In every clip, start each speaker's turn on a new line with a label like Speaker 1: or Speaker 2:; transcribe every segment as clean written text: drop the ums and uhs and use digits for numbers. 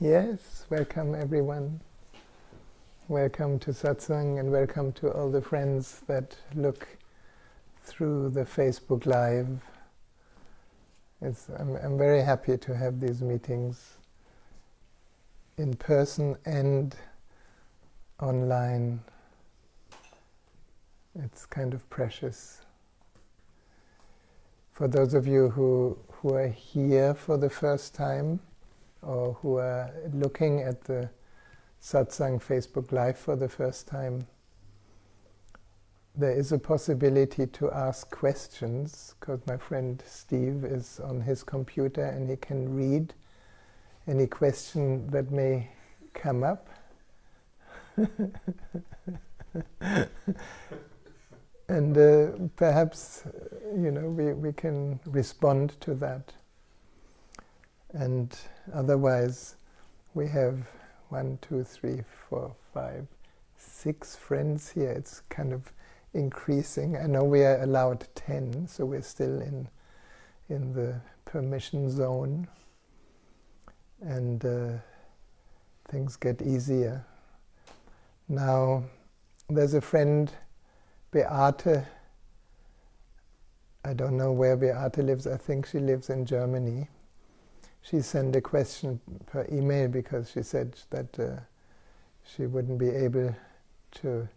Speaker 1: Yes, welcome everyone. Welcome to Satsang and welcome to all the friends that look through the Facebook Live. I'm very happy to have these meetings in person and online. It's kind of precious. For those of you who are here for the first time, or who are looking at the Satsang Facebook Live for the first time, there is a possibility to ask questions, because my friend Steve is on his computer and he can read any question that may come up. And perhaps, we can respond to that. And otherwise, we have 1, 2, 3, 4, 5, 6 friends here. It's kind of increasing. I know we are allowed 10, so we're still in the permission zone. And things get easier. Now, there's a friend, Beate. I don't know where Beate lives. I think she lives in Germany. She sent a question per email because she said that she wouldn't be able to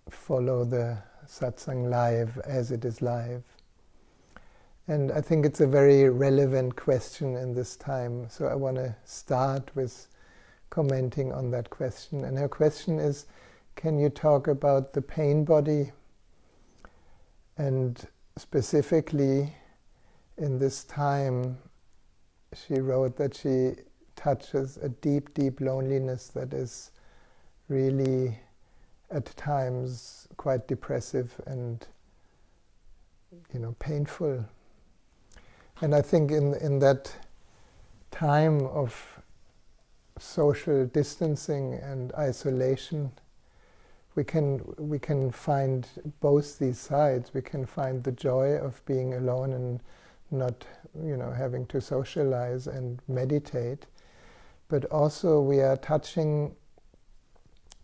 Speaker 1: follow the Satsang live as it is live. And I think it's a very relevant question in this time. So I want to start with commenting on that question. And her question is, can you talk about the pain body? And specifically in this time, she wrote that she touches a deep, deep loneliness that is really, at times, quite depressive and, painful. And I think in that time of social distancing and isolation, we can find both these sides. We can find the joy of being alone and not having to socialize and meditate, but also we are touching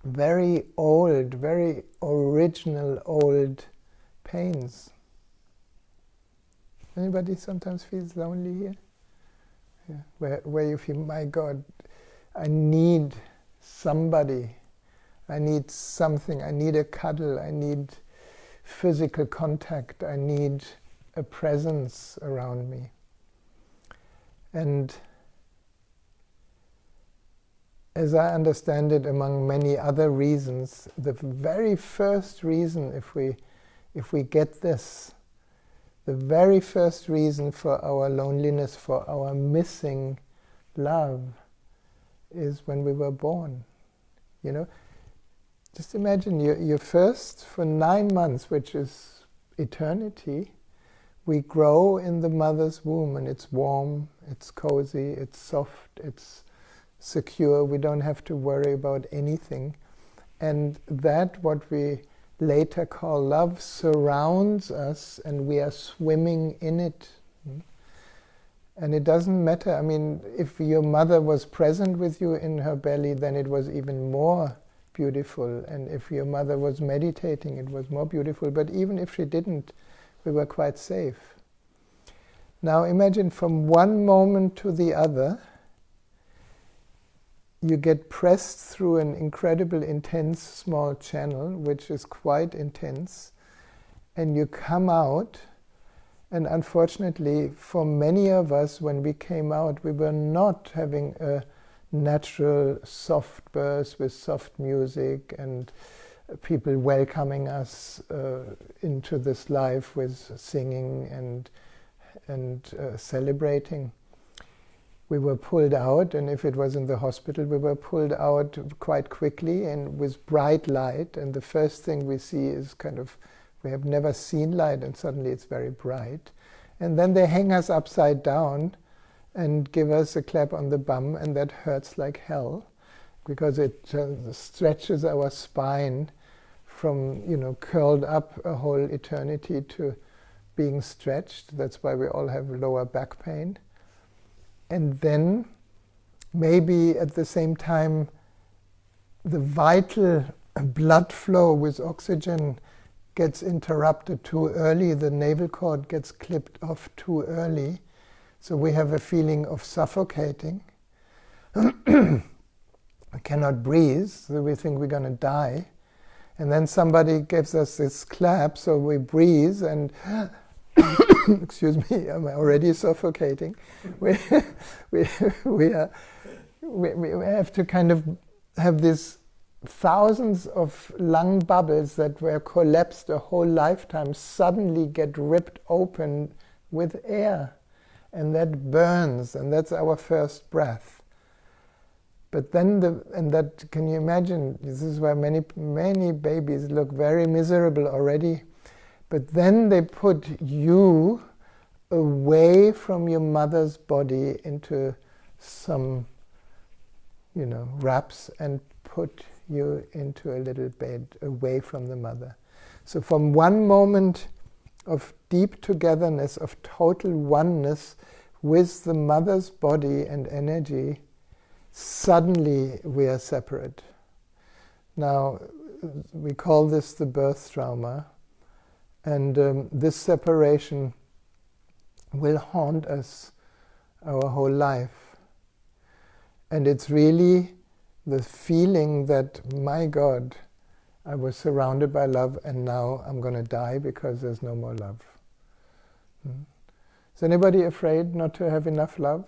Speaker 1: very old, very original old pains. Anybody sometimes feels lonely here? Yeah. Where you feel, my God, I need somebody, I need something, I need a cuddle, I need physical contact, I need a presence around me. And as I understand it, among many other reasons, the very first reason, if we get this, the very first reason for our loneliness, for our missing love, is when we were born. Just imagine you're first for 9 months, which is eternity. We grow in the mother's womb, and it's warm, it's cozy, it's soft, it's secure. We don't have to worry about anything. And that, what we later call love, surrounds us, and we are swimming in it. And it doesn't matter. I mean, if your mother was present with you in her belly, then it was even more beautiful. And if your mother was meditating, it was more beautiful. But even if she didn't, we were quite safe. Now imagine from one moment to the other, you get pressed through an incredible, intense, small channel, which is quite intense, and you come out, and unfortunately, for many of us, when we came out, we were not having a natural soft birth with soft music and people welcoming us into this life with singing and celebrating. We were pulled out, and if it was in the hospital, we were pulled out quite quickly and with bright light. And the first thing we see is we have never seen light, and suddenly it's very bright. And then they hang us upside down and give us a clap on the bum, and that hurts like hell, because it stretches our spine from curled up a whole eternity to being stretched. That's why we all have lower back pain. And then maybe at the same time the vital blood flow with oxygen gets interrupted too early, the navel cord gets clipped off too early, so we have a feeling of suffocating. We cannot breathe, so we think we're going to die. And then somebody gives us this clap, so we breathe, and excuse me, I'm already suffocating. We have to kind of have these thousands of lung bubbles that were collapsed a whole lifetime suddenly get ripped open with air, and that burns, and that's our first breath. But then, can you imagine, this is where many babies look very miserable already, but then they put you away from your mother's body into some, wraps, and put you into a little bed away from the mother. So from one moment of deep togetherness, of total oneness with the mother's body and energy, suddenly we are separate. Now, we call this the birth trauma, and this separation will haunt us our whole life. And it's really the feeling that, my God, I was surrounded by love and now I'm going to die because there's no more love. Is anybody afraid not to have enough love?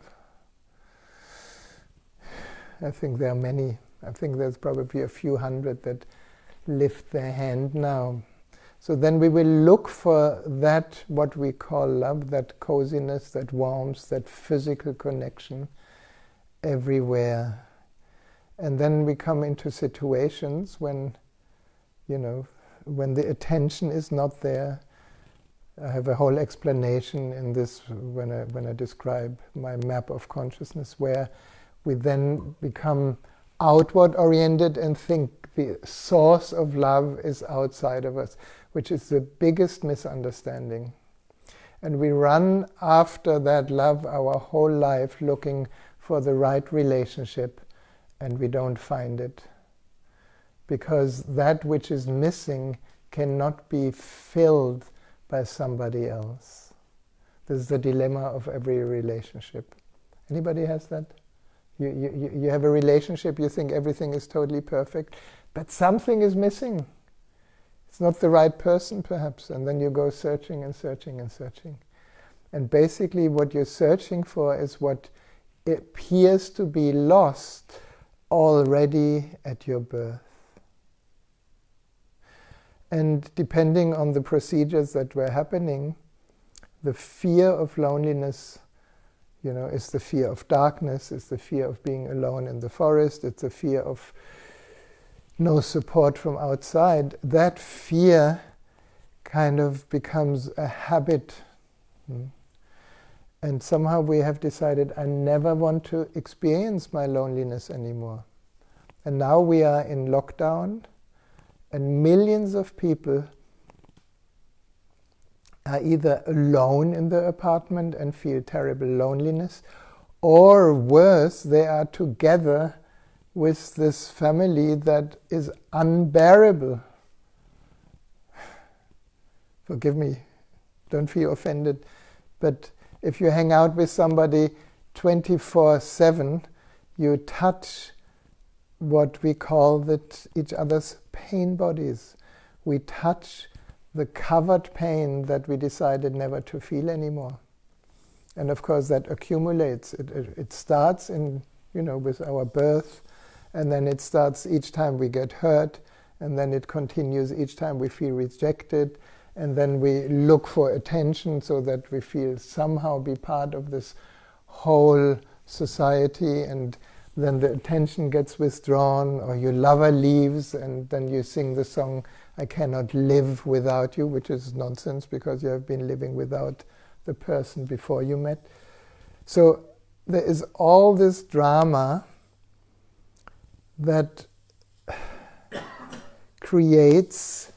Speaker 1: I think there are many. I think there's probably a few hundred that lift their hand now. So then we will look for that, what we call love, that coziness, that warmth, that physical connection everywhere. And then we come into situations when, when the attention is not there. I have a whole explanation in this when I describe my map of consciousness, where we then become outward oriented and think the source of love is outside of us, which is the biggest misunderstanding. And we run after that love our whole life, looking for the right relationship, and we don't find it. Because that which is missing cannot be filled by somebody else. This is the dilemma of every relationship. Anybody has that? You have a relationship, you think everything is totally perfect, but something is missing. It's not the right person, perhaps, and then you go searching and searching and searching. And basically what you're searching for is what appears to be lost already at your birth. And depending on the procedures that were happening, the fear of loneliness is the fear of darkness, it's the fear of being alone in the forest, it's the fear of no support from outside. That fear kind of becomes a habit. And somehow we have decided, I never want to experience my loneliness anymore. And now we are in lockdown, and millions of people are either alone in the apartment and feel terrible loneliness, or worse, they are together with this family that is unbearable. Forgive me, don't feel offended, but if you hang out with somebody 24/7, you touch what we call each other's pain bodies. We touch the covered pain that we decided never to feel anymore. And of course that accumulates. It starts with our birth, and then it starts each time we get hurt, and then it continues each time we feel rejected, and then we look for attention so that we feel somehow be part of this whole society, and then the attention gets withdrawn, or your lover leaves, and then you sing the song, I cannot live without you, which is nonsense because you have been living without the person before you met. So there is all this drama that creates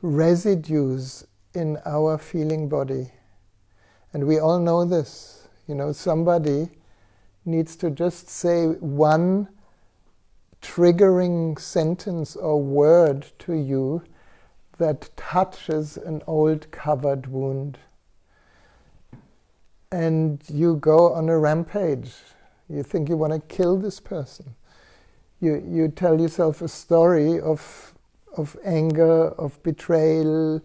Speaker 1: residues in our feeling body. And we all know this. Somebody needs to just say one triggering sentence or word to you that touches an old covered wound. And you go on a rampage. You think you want to kill this person. You tell yourself a story of anger, of betrayal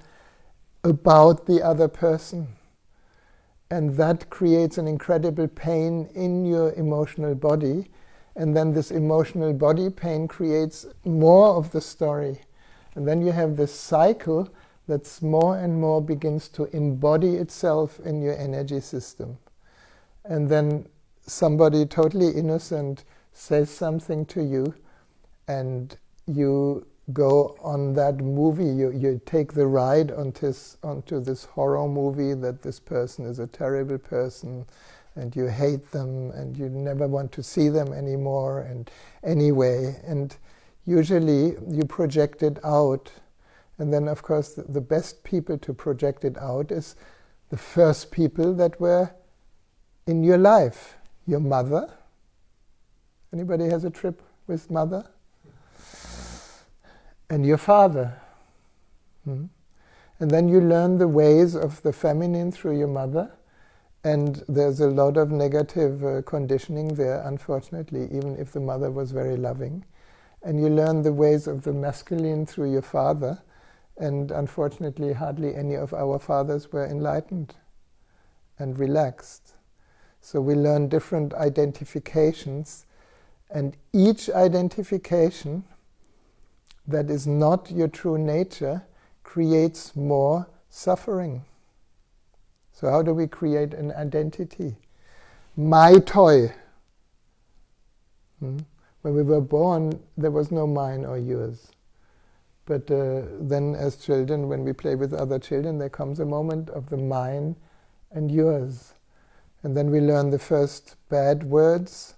Speaker 1: about the other person. And that creates an incredible pain in your emotional body. And then this emotional body pain creates more of the story. And then you have this cycle that's more and more begins to embody itself in your energy system. And then somebody totally innocent says something to you, and you go on that movie. You take the ride onto this horror movie that this person is a terrible person, and you hate them, and you never want to see them anymore, and anyway. And usually you project it out. And then, of course, the best people to project it out is the first people that were in your life. Your mother. Anybody has a trip with mother? And your father. And then you learn the ways of the feminine through your mother. And there's a lot of negative conditioning there, unfortunately, even if the mother was very loving. And you learn the ways of the masculine through your father. And unfortunately, hardly any of our fathers were enlightened and relaxed. So we learn different identifications, and each identification that is not your true nature creates more suffering. So how do we create an identity? My toy. When we were born, there was no mine or yours. But then as children, when we play with other children, there comes a moment of the mine and yours. And then we learn the first bad words,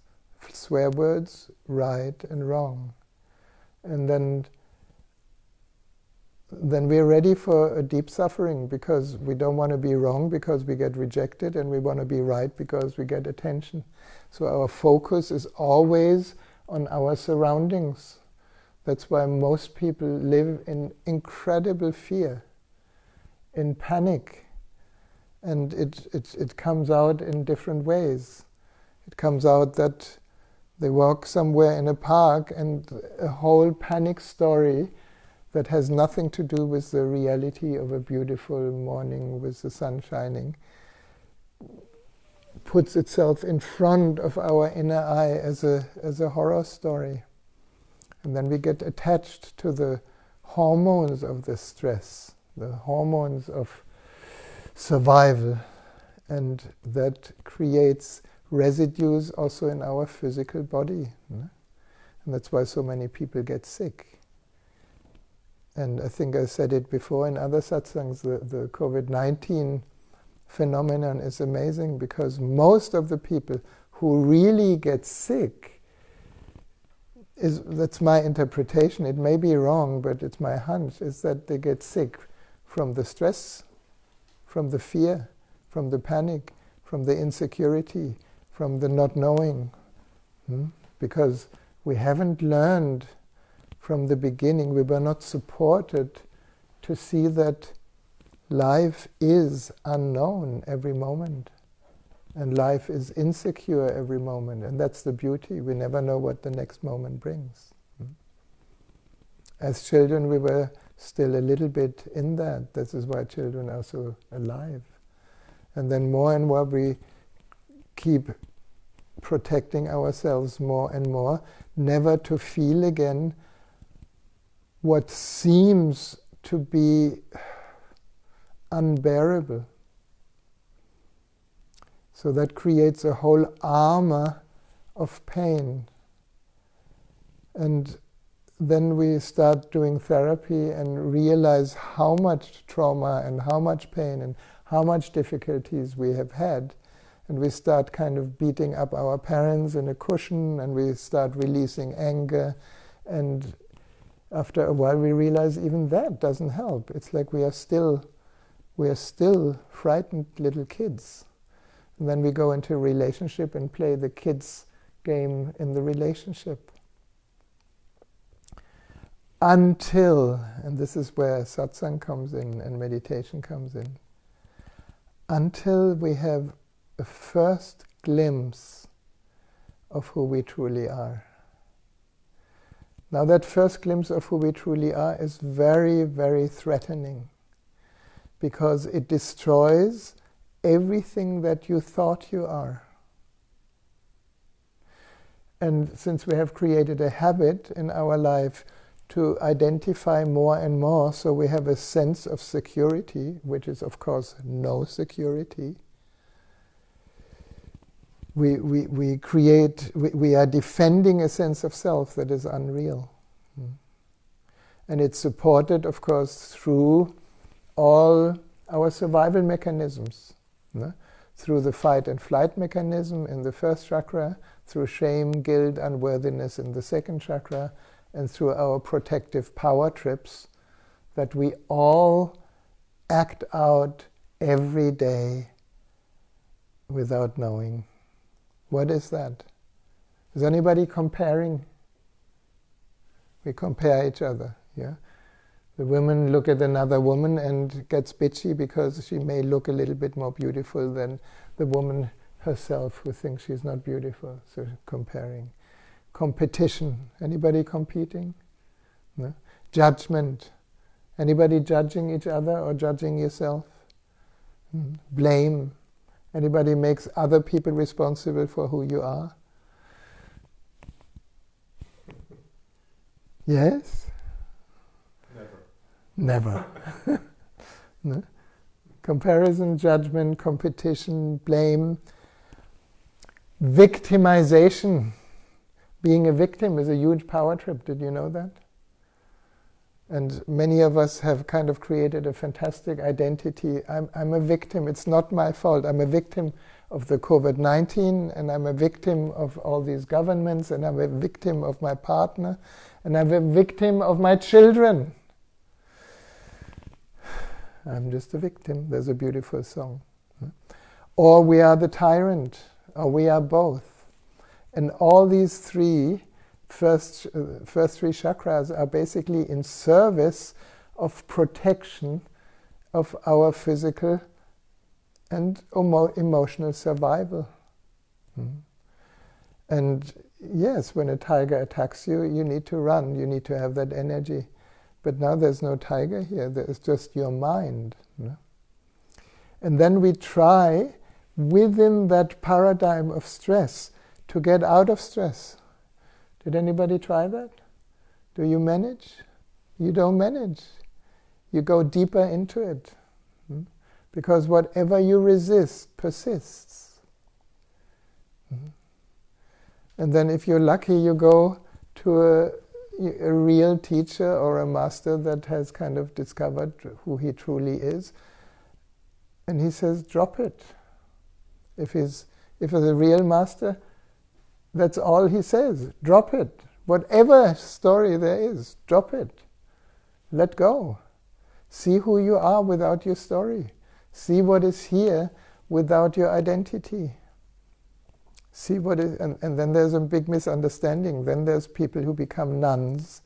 Speaker 1: swear words, right and wrong. And then we're ready for a deep suffering, because we don't want to be wrong because we get rejected, and we want to be right because we get attention. So our focus is always on our surroundings. That's why most people live in incredible fear, in panic. And it comes out in different ways. It comes out that they walk somewhere in a park, and a whole panic story that has nothing to do with the reality of a beautiful morning with the sun shining puts itself in front of our inner eye as a horror story. And then we get attached to the hormones of the stress, the hormones of survival, and that creates residues also in our physical body. And that's why so many people get sick. And I think I said it before in other satsangs, the COVID-19 phenomenon is amazing, because most of the people who really get sick, that's my interpretation, it may be wrong, but it's my hunch, is that they get sick from the stress, from the fear, from the panic, from the insecurity, from the not knowing. Because we haven't learned from the beginning, we were not supported to see that life is unknown every moment. And life is insecure every moment, and that's the beauty. We never know what the next moment brings. As children, we were still a little bit in that. This is why children are so alive. And then more and more we keep protecting ourselves more and more, never to feel again what seems to be unbearable. So that creates a whole armor of pain. And then we start doing therapy and realize how much trauma and how much pain and how much difficulties we have had. And we start kind of beating up our parents in a cushion, and we start releasing anger. And after a while we realize even that doesn't help. It's like we are still frightened little kids. And then we go into a relationship and play the kids' game in the relationship. Until, and this is where satsang comes in and meditation comes in, until we have a first glimpse of who we truly are. Now that first glimpse of who we truly are is very, very threatening, because it destroys everything that you thought you are. And since we have created a habit in our life to identify more and more, so we have a sense of security, which is of course no security. We are defending a sense of self that is unreal. And it's supported, of course, through all our survival mechanisms. Through the fight and flight mechanism in the first chakra, through shame, guilt, unworthiness in the second chakra, and through our protective power trips that we all act out every day without knowing. What is that? Is anybody comparing? We compare each other, yeah? The woman look at another woman and gets bitchy because she may look a little bit more beautiful than the woman herself who thinks she's not beautiful. So comparing. Competition. Anybody competing? No? Judgment. Anybody judging each other or judging yourself? Blame. Anybody makes other people responsible for who you are? Yes? Never. No? Comparison, judgment, competition, blame, victimization. Being a victim is a huge power trip. Did you know that? And many of us have kind of created a fantastic identity. I'm a victim. It's not my fault. I'm a victim of the COVID-19, and I'm a victim of all these governments, and I'm a victim of my partner, and I'm a victim of my children. I'm just a victim. There's a beautiful song. Or we are the tyrant, or we are both. And all these first three chakras are basically in service of protection of our physical and emotional survival. And yes, when a tiger attacks you, you need to run, you need to have that energy. But now there's no tiger here, there is just your mind. And then we try, within that paradigm of stress, to get out of stress. Did anybody try that? Do you manage? You don't manage. You go deeper into it. Because whatever you resist persists. And then if you're lucky, you go to a real teacher or a master that has kind of discovered who he truly is. And he says, drop it. If it's a real master, that's all he says. Drop it. Whatever story there is, drop it. Let go. See who you are without your story. See what is here without your identity. See what is, and then there's a big misunderstanding. Then there's people who become nuns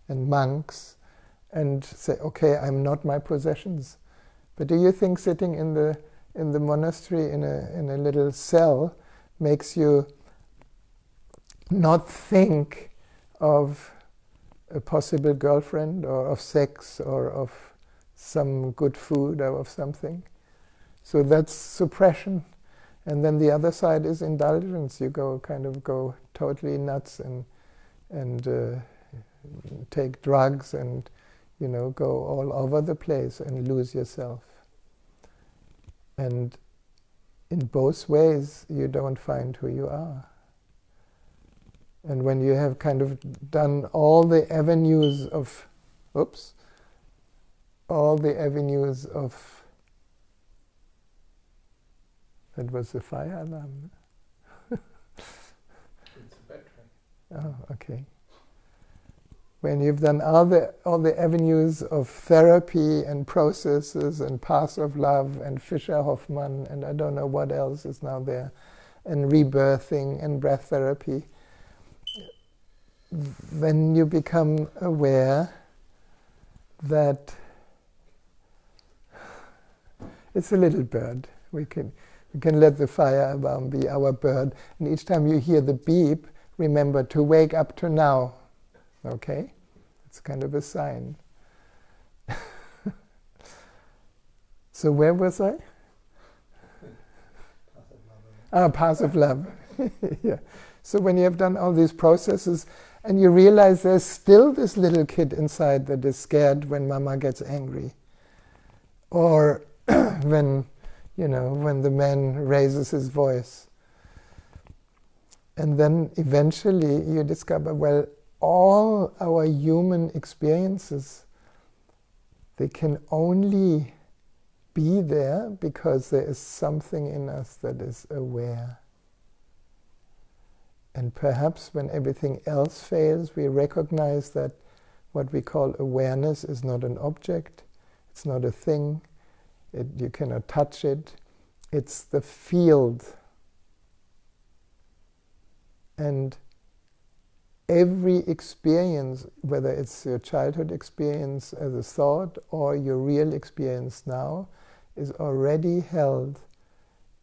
Speaker 1: and monks and say, okay, I'm not my possessions. But do you think sitting in the monastery in a little cell makes you not think of a possible girlfriend or of sex or of some good food or of something? So that's suppression. And then the other side is indulgence. You go totally nuts and take drugs and go all over the place and lose yourself. And in both ways, you don't find who you are. And when you have kind of done all the avenues of, that was the fire alarm.
Speaker 2: It's a battery.
Speaker 1: Oh, okay. when you've done all the avenues of therapy and processes and paths of love and Fischer-Hoffmann and I don't know what else is now there, and rebirthing and breath therapy, then you become aware that it's a little bird. We can let the fire alarm be our bird, and each time you hear the beep, remember to wake up to now. Okay? It's kind of a sign. So where was I? Path of love. Yeah. So when you have done all these processes and you realize there's still this little kid inside that is scared when mama gets angry, or when the man raises his voice, and then eventually you discover, well, all our human experiences, they can only be there because there is something in us that is aware. And perhaps when everything else fails, we recognize that what we call awareness is not an object, it's not a thing, you cannot touch it, it's the field. And every experience, whether it's your childhood experience as a thought or your real experience now, is already held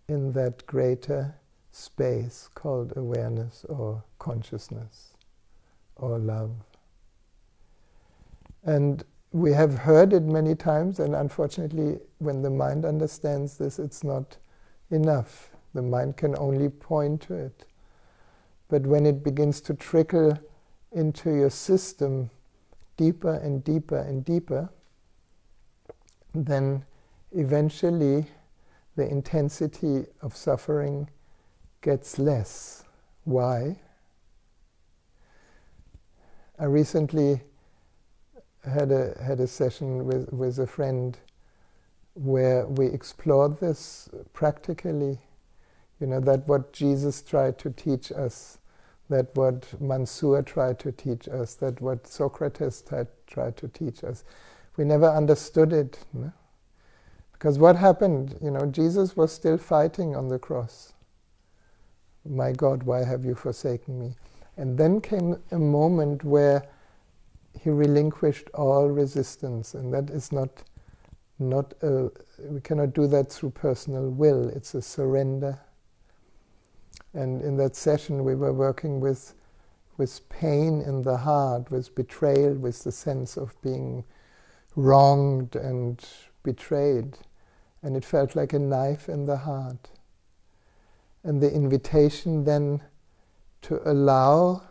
Speaker 1: in that greater space called awareness or consciousness or love. And we have heard it many times, and unfortunately when the mind understands this, it's not enough. The mind can only point to it. But when it begins to trickle into your system deeper and deeper and deeper, then eventually the intensity of suffering gets less. Why? I recently had a session with a friend where we explored this practically. That what Jesus tried to teach us, that what Mansour tried to teach us, that what Socrates tried to teach us. We never understood it. No? Because what happened? Jesus was still fighting on the cross. My God, why have you forsaken me? And then came a moment where he relinquished all resistance, and that is we cannot do that through personal will. It's a surrender. And in that session we were working with pain in the heart, with betrayal, with the sense of being wronged and betrayed. And it felt like a knife in the heart. And the invitation then to allow,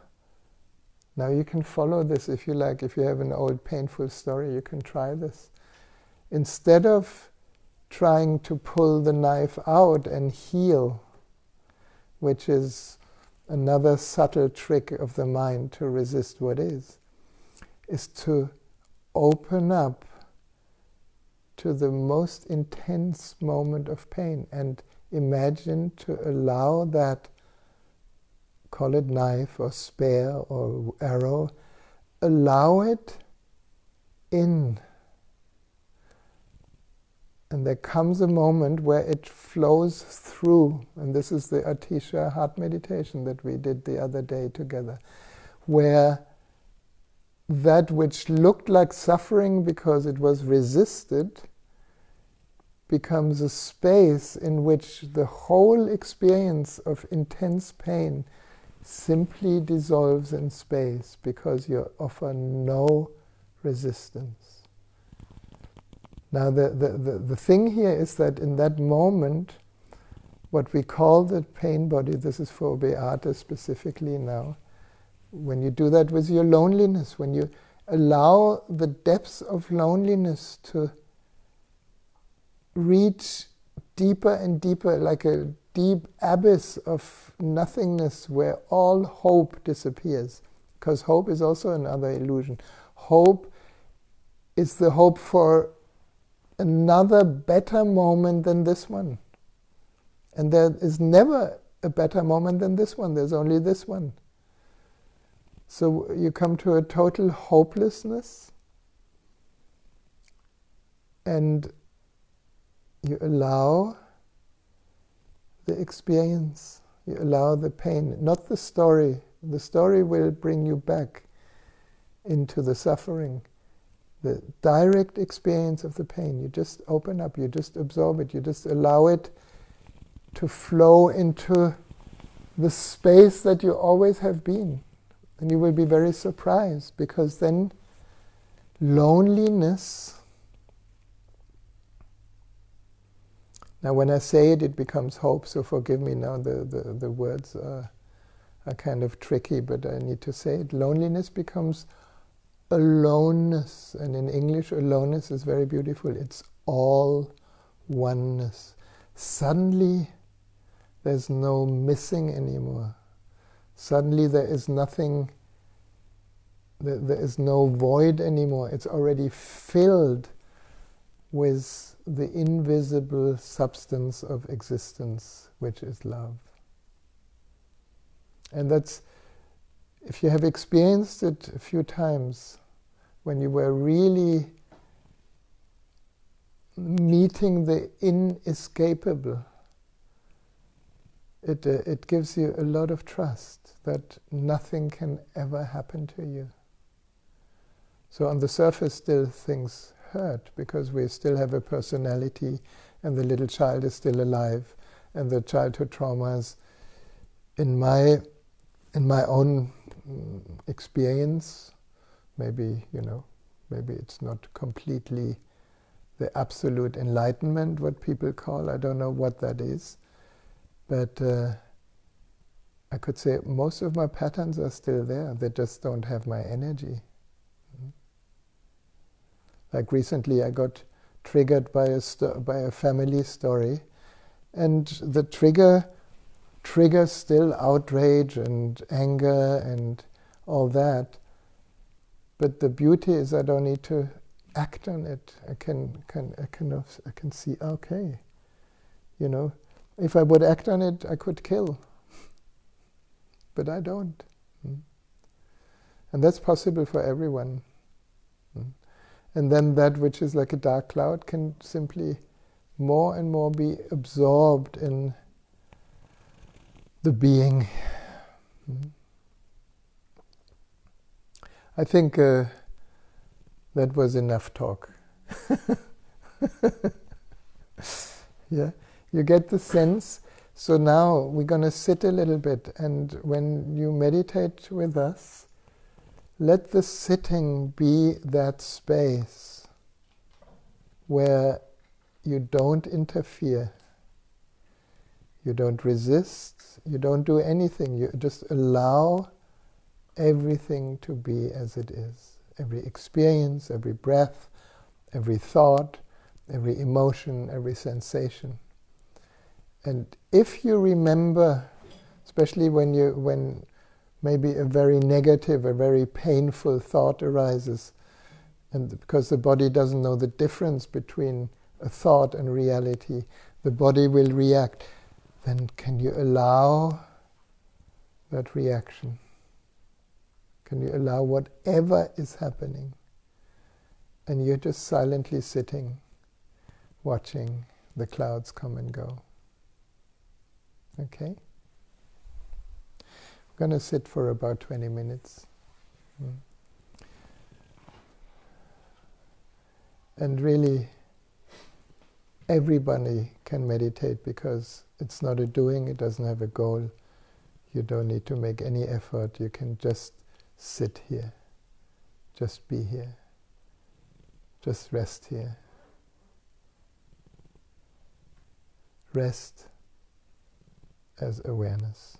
Speaker 1: now you can follow this if you like, if you have an old painful story, you can try this. Instead of trying to pull the knife out and heal, which is another subtle trick of the mind to resist what is to open up to the most intense moment of pain and imagine to allow that, call it knife or spear or arrow, allow it in. And there comes a moment where it flows through, and this is the Atisha Heart Meditation that we did the other day together, where that which looked like suffering because it was resisted becomes a space in which the whole experience of intense pain simply dissolves in space because you offer no resistance. Now the thing here is that in that moment, what we call the pain body, this is for Beate specifically now, when you do that with your loneliness, when you allow the depths of loneliness to reach deeper and deeper, like a deep abyss of nothingness where all hope disappears. Because hope is also another illusion. Hope is the hope for another better moment than this one. And there is never a better moment than this one. There's only this one. So you come to a total hopelessness, and you allow the experience, you allow the pain, not the story. The story will bring you back into the suffering. The direct experience of the pain, you just open up, you just absorb it, you just allow it to flow into the space that you always have been. And you will be very surprised, because then loneliness, now when I say it, it becomes hope, so forgive me now, the words are kind of tricky, but I need to say it. Loneliness becomes aloneness, and in English aloneness is very beautiful. It's all oneness. Suddenly there's no missing anymore. Suddenly there is nothing, there is no void anymore. It's already filled with the invisible substance of existence, which is love. And that's, if you have experienced it a few times, when you were really meeting the inescapable, it gives you a lot of trust that nothing can ever happen to you. So on the surface still things hurt, because we still have a personality, and the little child is still alive, and the childhood traumas, in my own experience, maybe it's not completely the absolute enlightenment, what people call, I don't know what that is, but I could say most of my patterns are still there, they just don't have my energy. Like recently I got triggered by a family story, and the triggers still outrage and anger and all that, but the beauty is I don't need to act on it. I can see, okay, if I would act on it, I could kill, but I don't. And that's possible for everyone. And then that which is like a dark cloud can simply more and more be absorbed in the being. I think that was enough talk. Yeah, you get the sense. So now we're going to sit a little bit, and when you meditate with us, let the sitting be that space where you don't interfere, you don't resist, you don't do anything, you just allow everything to be as it is. Every experience, every breath, every thought, every emotion, every sensation. And if you remember, especially when maybe a very negative, a very painful thought arises, and because the body doesn't know the difference between a thought and reality, the body will react. Then can you allow that reaction? Can you allow whatever is happening? And you're just silently sitting, watching the clouds come and go. Okay? I'm going to sit for about 20 minutes. And really, everybody can meditate, because it's not a doing, it doesn't have a goal. You don't need to make any effort, you can just sit here, just be here, just rest here. Rest as awareness.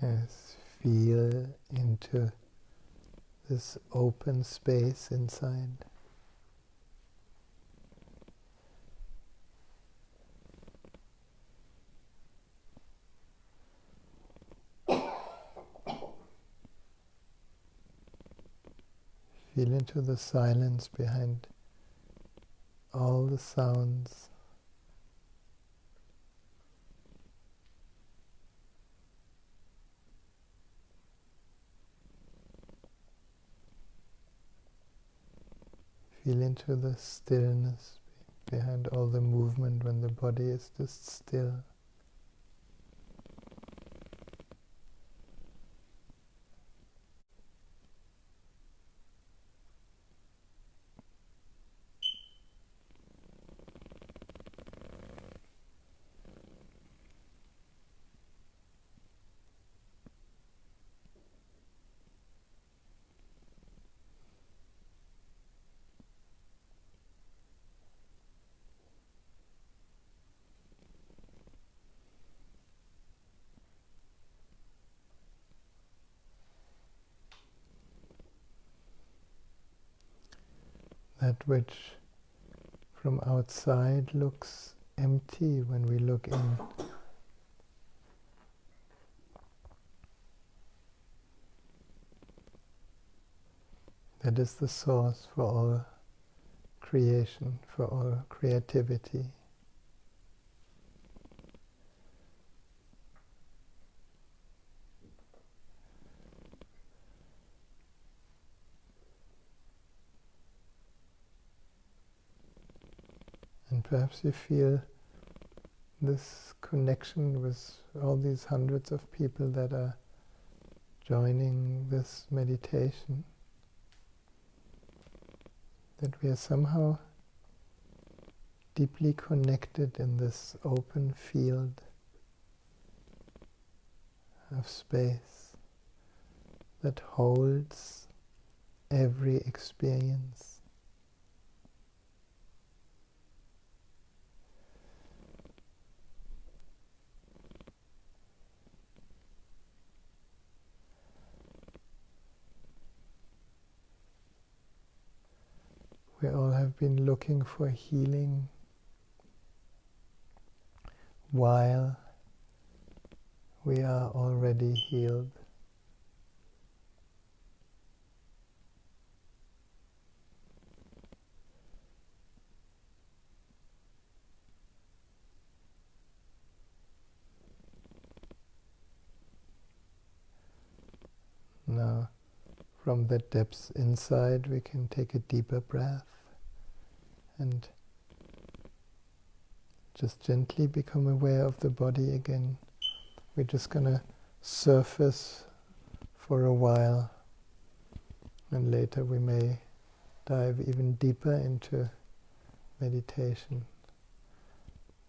Speaker 1: Yes, feel into this open space inside. Feel into the silence behind all the sounds. Feel into the stillness behind all the movement when the body is just still. That which from outside looks empty when we look in. That is the source for all creation, for all creativity. And perhaps you feel this connection with all these hundreds of people that are joining this meditation, that we are somehow deeply connected in this open field of space that holds every experience. We all have been looking for healing while we are already healed. Now, from the depths inside, we can take a deeper breath and just gently become aware of the body again. We're just going to surface for a while, and later we may dive even deeper into meditation.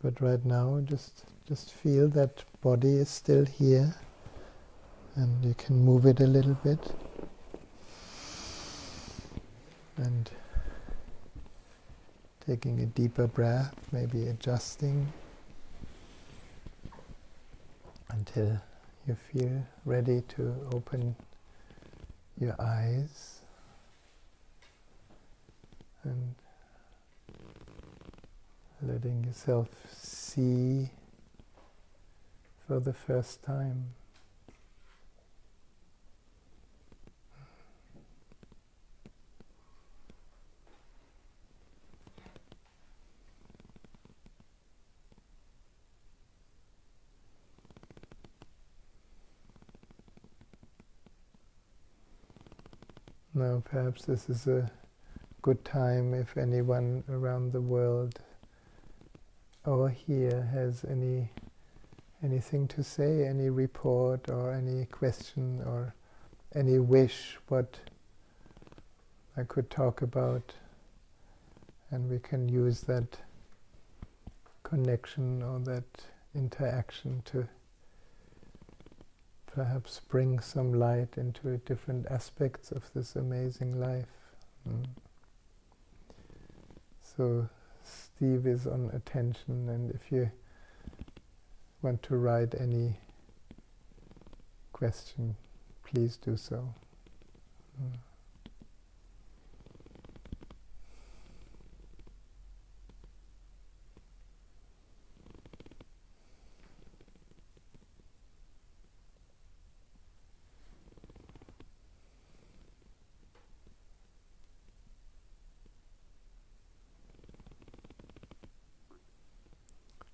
Speaker 1: But right now, just feel that body is still here, and you can move it a little bit. And taking a deeper breath, maybe adjusting until you feel ready to open your eyes and letting yourself see for the first time. Now, perhaps this is a good time if anyone around the world or here has anything to say, any report or any question or any wish what I could talk about, and we can use that connection or that interaction to perhaps bring some light into different aspects of this amazing life. So Steve is on attention, and if you want to write any question, please do so.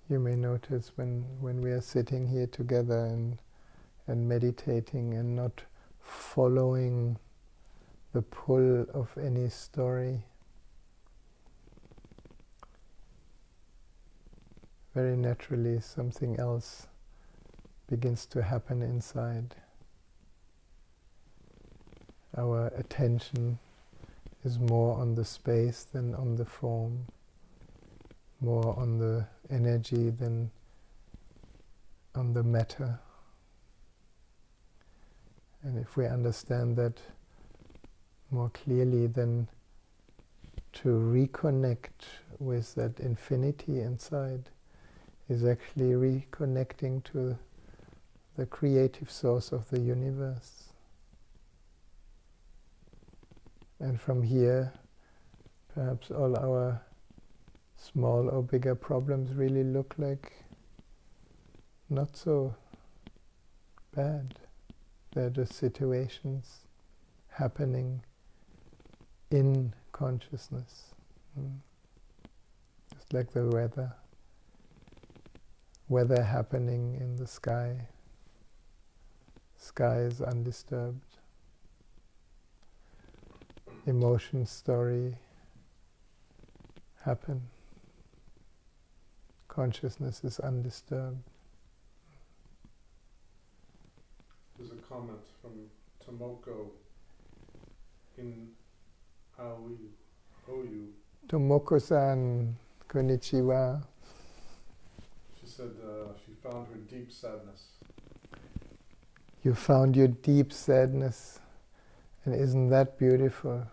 Speaker 1: You may notice when we are sitting here together and meditating and not following the pull of any story, very naturally something else begins to happen inside. Our attention is more on the space than on the form, more on the energy than on the matter. And if we understand that more clearly, then to reconnect with that infinity inside is actually reconnecting to the creative source of the universe. And from here, perhaps all our small or bigger problems really look like not so bad. They're just situations happening in consciousness. Just like the weather happening in the sky. Sky is undisturbed. Emotion story happen. Consciousness is undisturbed.
Speaker 2: There's a comment from Tomoko in Oyu.
Speaker 1: Tomoko-san, konnichiwa.
Speaker 2: She said she found her deep sadness.
Speaker 1: You found your deep sadness, and isn't that beautiful?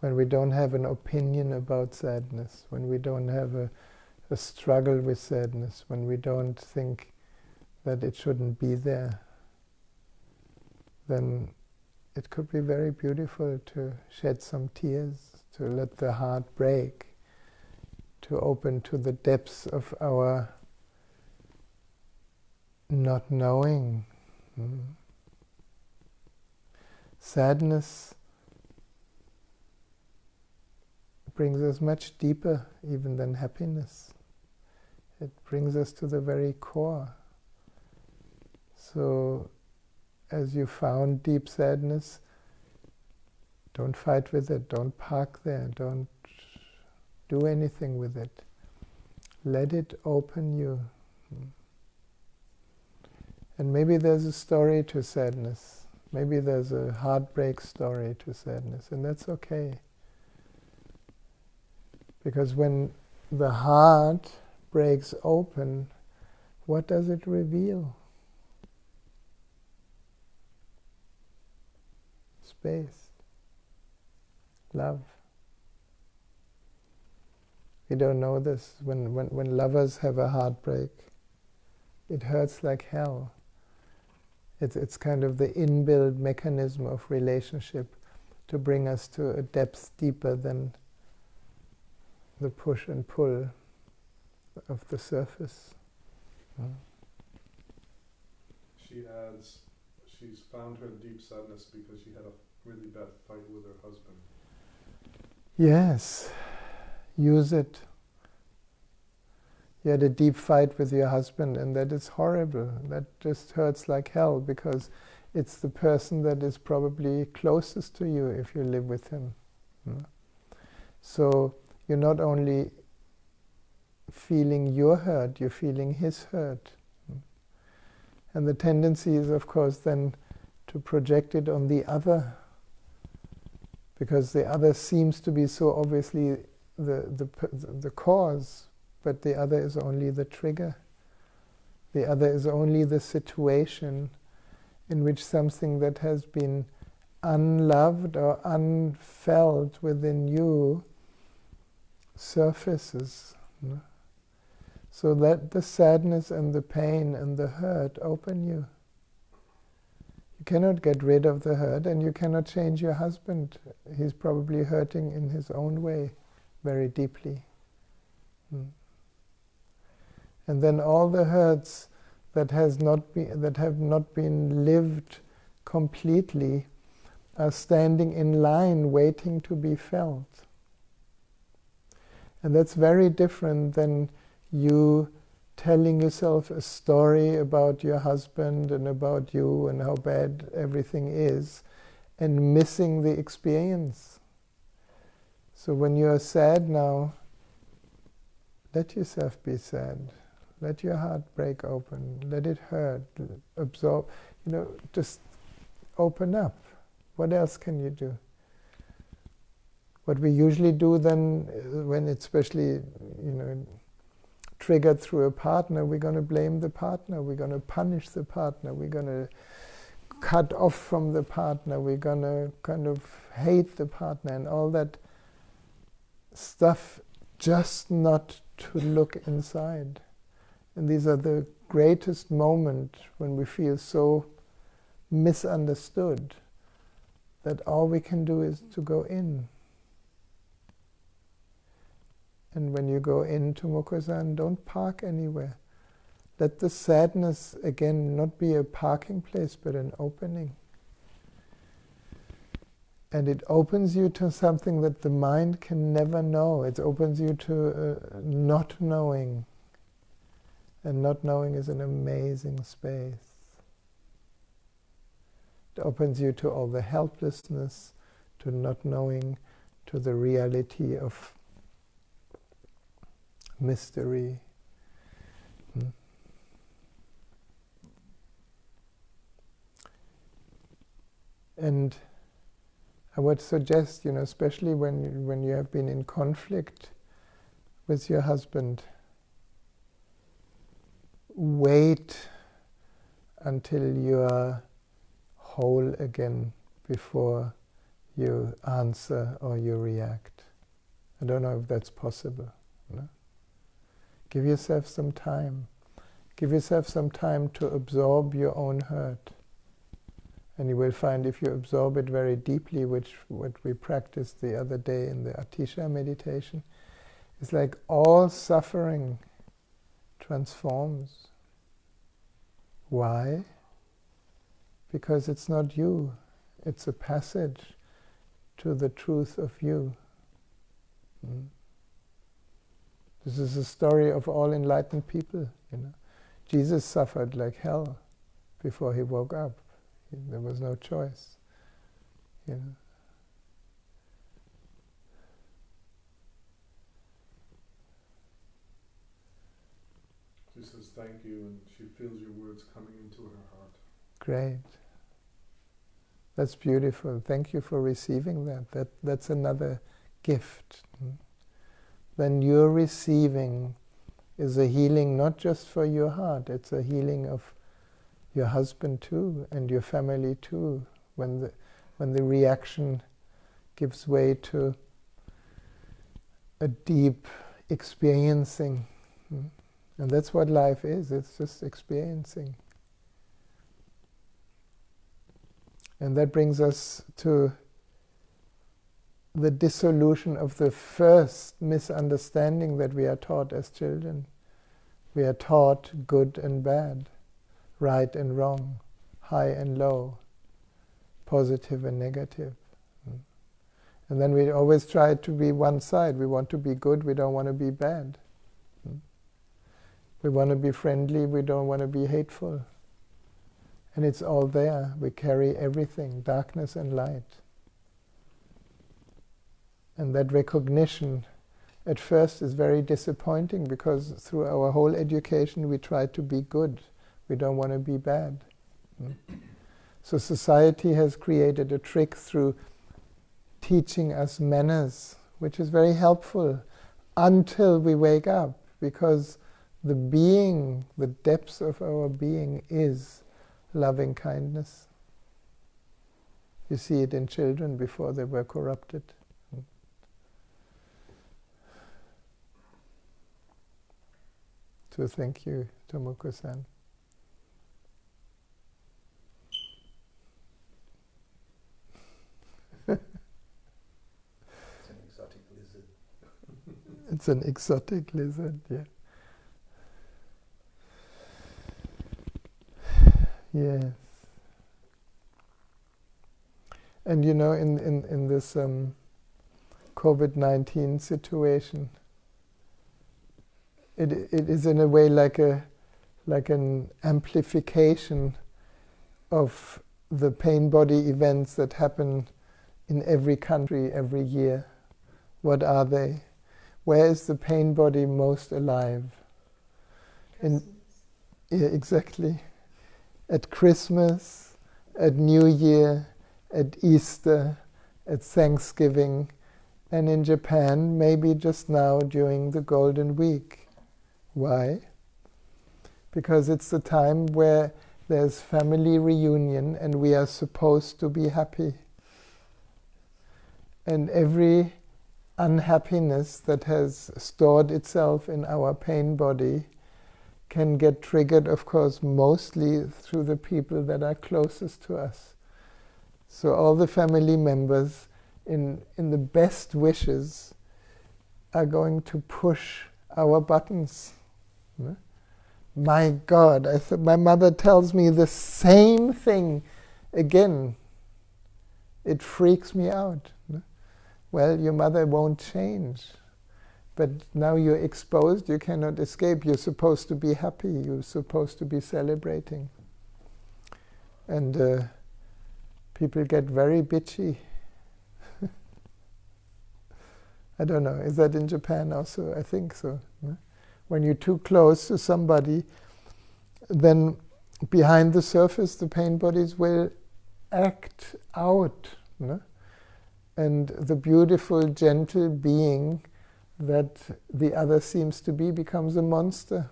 Speaker 1: When we don't have an opinion about sadness, when we don't have a struggle with sadness, when we don't think that it shouldn't be there, then it could be very beautiful to shed some tears, to let the heart break, to open to the depths of our not knowing. Sadness brings us much deeper even than happiness. It brings us to the very core. So, as you found deep sadness, don't fight with it, don't park there, don't do anything with it. Let it open you. And maybe there's a story to sadness. Maybe there's a heartbreak story to sadness, and that's okay. Because when the heart breaks open, what does it reveal? Space. Love. We don't know this. When lovers have a heartbreak, it hurts like hell. It's kind of the inbuilt mechanism of relationship to bring us to a depth deeper than the push and pull of the surface.
Speaker 2: She adds, she's found her deep sadness because she had a really bad fight with her husband.
Speaker 1: Yes, use it. You had a deep fight with your husband, and that is horrible. That just hurts like hell, because it's the person that is probably closest to you if you live with him. So you're not only feeling your hurt, you're feeling his hurt. And the tendency is, of course, then to project it on the other, because the other seems to be so obviously the cause, but the other is only the trigger. The other is only the situation in which something that has been unloved or unfelt within you surfaces. So let the sadness and the pain and the hurt open you. You cannot get rid of the hurt, and you cannot change your husband. He's probably hurting in his own way, very deeply. And then all the hurts that have not been lived completely are standing in line, waiting to be felt. And that's very different than you telling yourself a story about your husband and about you and how bad everything is, and missing the experience. So when you are sad now, let yourself be sad. Let your heart break open. Let it hurt. Absorb. Just open up. What else can you do? What we usually do then, when it's especially, triggered through a partner, we're going to blame the partner. We're going to punish the partner. We're going to cut off from the partner. We're going to kind of hate the partner and all that stuff, just not to look inside. And these are the greatest moments when we feel so misunderstood that all we can do is to go in. And when you go into Mokkuzan, don't park anywhere. Let the sadness, again, not be a parking place, but an opening. And it opens you to something that the mind can never know. It opens you to not knowing. And not knowing is an amazing space. It opens you to all the helplessness, to not knowing, to the reality of mystery. And I would suggest, especially when you have been in conflict with your husband, wait until you are whole again before you answer or you react. I don't know if that's possible. No? Give yourself some time. Give yourself some time to absorb your own hurt. And you will find if you absorb it very deeply, which what we practiced the other day in the Atisha meditation, it's like all suffering transforms. Why? Because it's not you. It's a passage to the truth of you. This is the story of all enlightened people. Jesus suffered like hell before he woke up. There was no choice.
Speaker 2: She says thank you, and she feels your words coming into her heart.
Speaker 1: Great. That's beautiful. Thank you for receiving that. That's another gift. Then your receiving is a healing not just for your heart, it's a healing of your husband too, and your family too, when the reaction gives way to a deep experiencing. And that's what life is, it's just experiencing. And that brings us to the dissolution of the first misunderstanding that we are taught as children. We are taught good and bad, right and wrong, high and low, positive and negative. And then we always try to be one side. We want to be good, we don't want to be bad. We want to be friendly, we don't want to be hateful. And it's all there. We carry everything, darkness and light. And that recognition at first is very disappointing, because through our whole education we try to be good. We don't want to be bad. So society has created a trick through teaching us manners, which is very helpful until we wake up, because the being, the depths of our being is loving kindness. You see it in children before they were corrupted. to thank you, Tomoko-san.
Speaker 2: It's an exotic lizard.
Speaker 1: It's an exotic lizard, yeah. Yes. And you know, in this COVID-19 situation, it is in a way like an amplification of the pain body events that happen in every country every year. What are they? Where is the pain body most alive? Yeah, exactly. At Christmas, at New Year, at Easter, at Thanksgiving, and in Japan, maybe just now during the Golden Week. Why? Because it's the time where there's family reunion and we are supposed to be happy. And every unhappiness that has stored itself in our pain body can get triggered, of course, mostly through the people that are closest to us. So all the family members, in the best wishes, are going to push our buttons. My God, my mother tells me the same thing again. It freaks me out. Well, your mother won't change. But now you're exposed, you cannot escape. You're supposed to be happy, you're supposed to be celebrating. And people get very bitchy. I don't know, is that in Japan also? I think so. When you're too close to somebody, then behind the surface the pain bodies will act out. And the beautiful, gentle being that the other seems to be becomes a monster.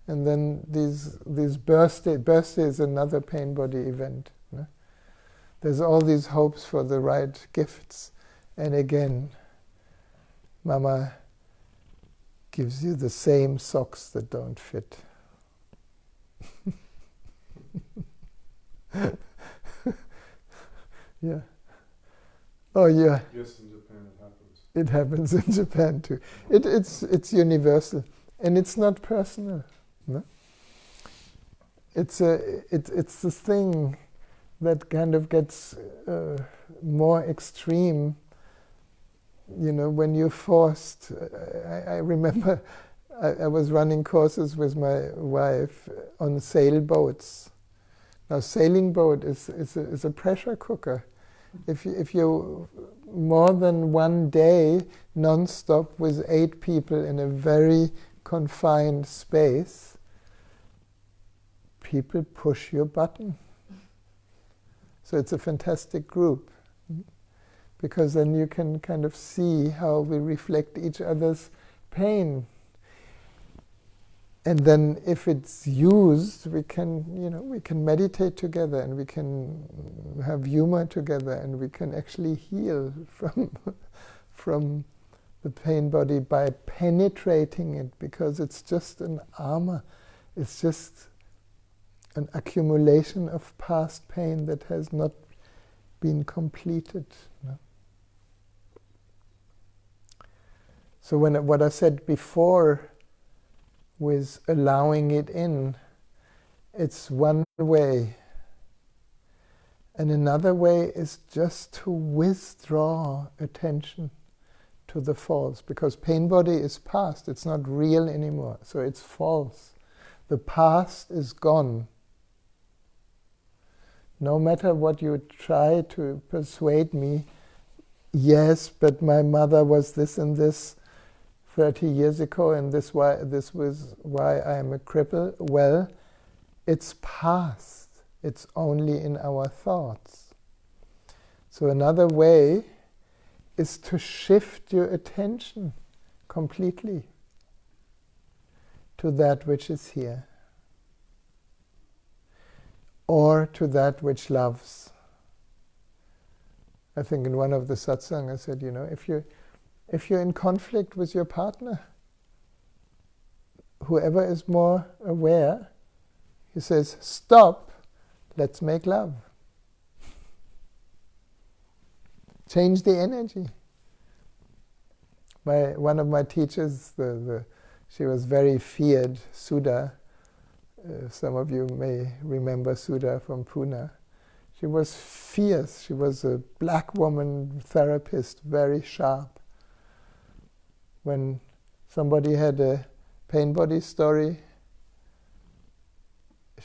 Speaker 1: And then these birthday is another pain body event. There's all these hopes for the right gifts. And again, Mama gives you the same socks that don't fit. Yeah. Oh yeah.
Speaker 2: Yes, in Japan it happens.
Speaker 1: It happens in Japan too. It's universal, and it's not personal. No? It's this thing that kind of gets more extreme. You know, when you're forced. I remember I was running courses with my wife on sailboats. Now, sailing boat is a pressure cooker. If you more than one day non-stop with 8 people in a very confined space, people push your button. So it's a fantastic group, because then you can kind of see how we reflect each other's pain. And then if it's used, we can meditate together, and we can have humor together, and we can actually heal from the pain body by penetrating it, because it's just an armor. It's just an accumulation of past pain that has not been completed. No? So what I said before with allowing it in, it's one way. And another way is just to withdraw attention to the false, because pain body is past, it's not real anymore, so it's false. The past is gone. No matter what you try to persuade me, yes, but my mother was this and this 30 years ago, and this was why I am a cripple. Well, it's past. It's only in our thoughts. So another way is to shift your attention completely to that which is here, or to that which loves. I think in one of the Satsang I said, if you're in conflict with your partner, whoever is more aware, he says, stop, let's make love. Change the energy. One of my teachers, she was very feared, Sudha. Some of you may remember Sudha from Pune. She was fierce. She was a black woman therapist, very sharp. When somebody had a painbody story,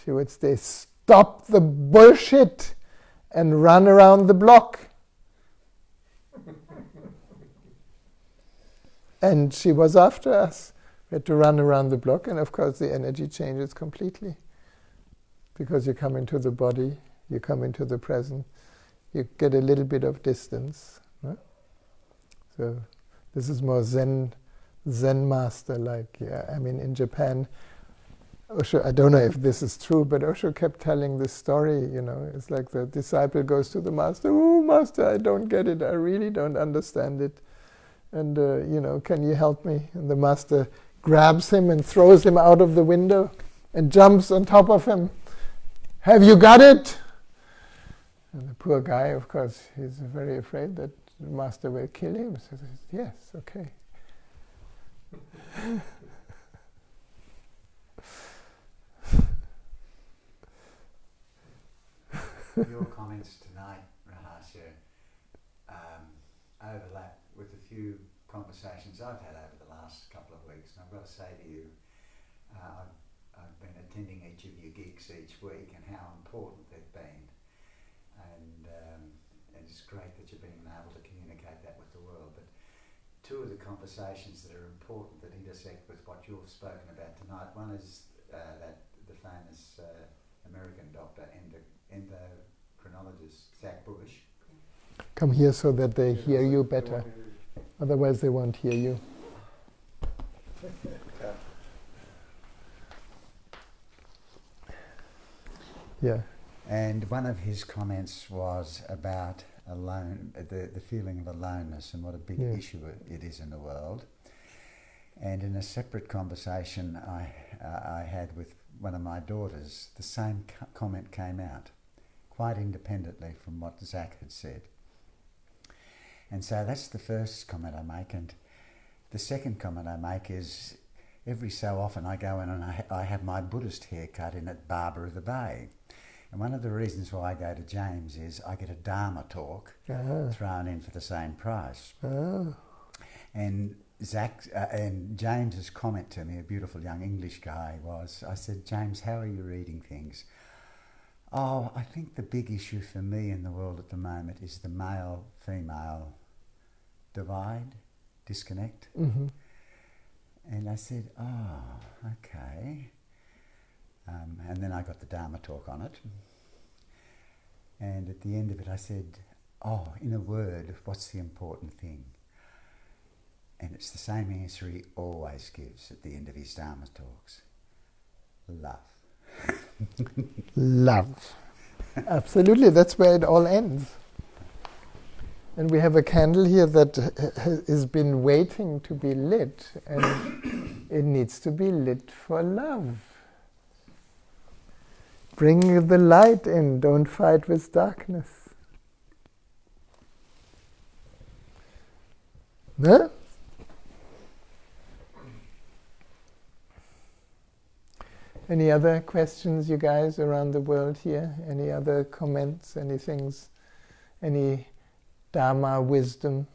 Speaker 1: she would say, stop the bullshit and run around the block. And she was after us. We had to run around the block, and of course the energy changes completely. Because you come into the body, you come into the present, you get a little bit of distance. Right? So this is more Zen master like. Yeah, I mean, in Japan, Osho, I don't know if this is true, but Osho kept telling this story, it's like the disciple goes to the master, oh master, I don't get it, I really don't understand it. And, can you help me? And the master grabs him and throws him out of the window and jumps on top of him. Have you got it? And the poor guy, of course, he's very afraid that the master will kill him. So he says, yes, okay.
Speaker 3: Your comments tonight, Rahasya, overlap with a few conversations I've had over the last couple of weeks. And I've got to say to you, I've been attending each of your gigs each week and how important they've been. And it's great that you've been able to communicate that with the world. But two of the conversations that are important that intersect with what you've spoken about tonight, one is that the famous American doctor, endocrinologist Zach Bush.
Speaker 1: Come here so that they hear you better. Otherwise they won't hear you. Yeah.
Speaker 3: And one of his comments was about the feeling of aloneness and what a big issue it is in the world. And in a separate conversation I had with one of my daughters, the same comment came out, quite independently from what Zach had said. And so that's the first comment I make. And the second comment I make is, every so often I go in and I have my Buddhist haircut in at Barber of the Bay. And one of the reasons why I go to James is I get a Dharma talk thrown in for the same price. And and James's comment to me, a beautiful young English guy, was, I said, James, how are you reading things? Oh, I think the big issue for me in the world at the moment is the male-female divide, disconnect.
Speaker 1: Mm-hmm.
Speaker 3: And I said, oh, okay. And then I got the Dharma talk on it. And at the end of it I said, oh, in a word, what's the important thing? And it's the same answer he always gives at the end of his Dharma talks. Love.
Speaker 1: Love. Absolutely, that's where it all ends. And we have a candle here that has been waiting to be lit, and it needs to be lit for love. Bring the light in, don't fight with darkness. No? Any other questions, you guys, around the world here? Any other comments, any things, any Dharma wisdom?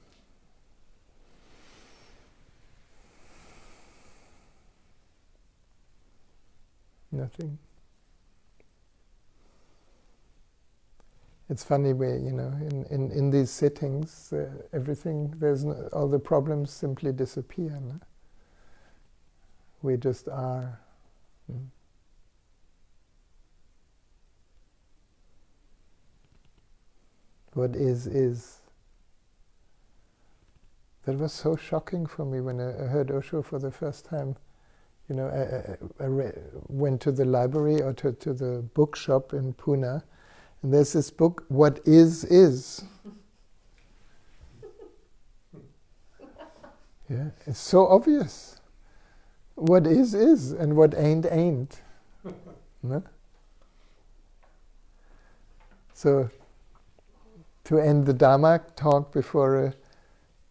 Speaker 1: Nothing? It's funny where, in these sittings, everything, all the problems simply disappear. No? We just are. What is. That was so shocking for me when I heard Osho for the first time. I went to the library or to the bookshop in Pune, and there's this book, What Is. Yeah, it's so obvious. What is, and what ain't. No? So, to end the Dharma talk before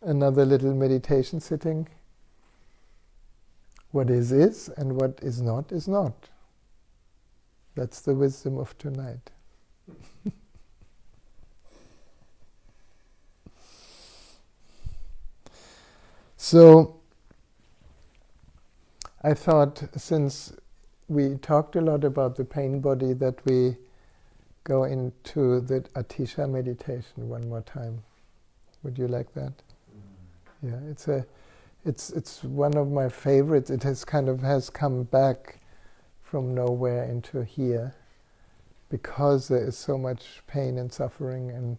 Speaker 1: another little meditation sitting, what is, and what is not, is not. That's the wisdom of tonight. So, I thought, since we talked a lot about the pain body, that we go into the Atisha meditation one more time. Would you like that? Yeah, it's one of my favorites. It has come back from nowhere into here, because there is so much pain and suffering,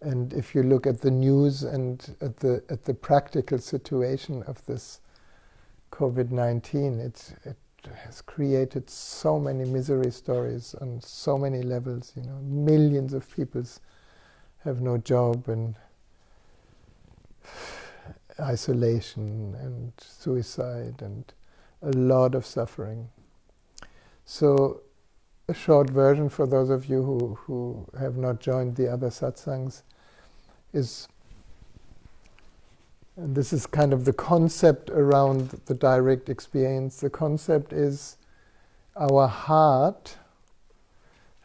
Speaker 1: and if you look at the news and at the practical situation of this COVID-19, it has created so many misery stories on so many levels. Millions of people have no job, and isolation and suicide and a lot of suffering. So, a short version for those of you who have not joined the other satsangs is, and this is kind of the concept around the direct experience. The concept is our heart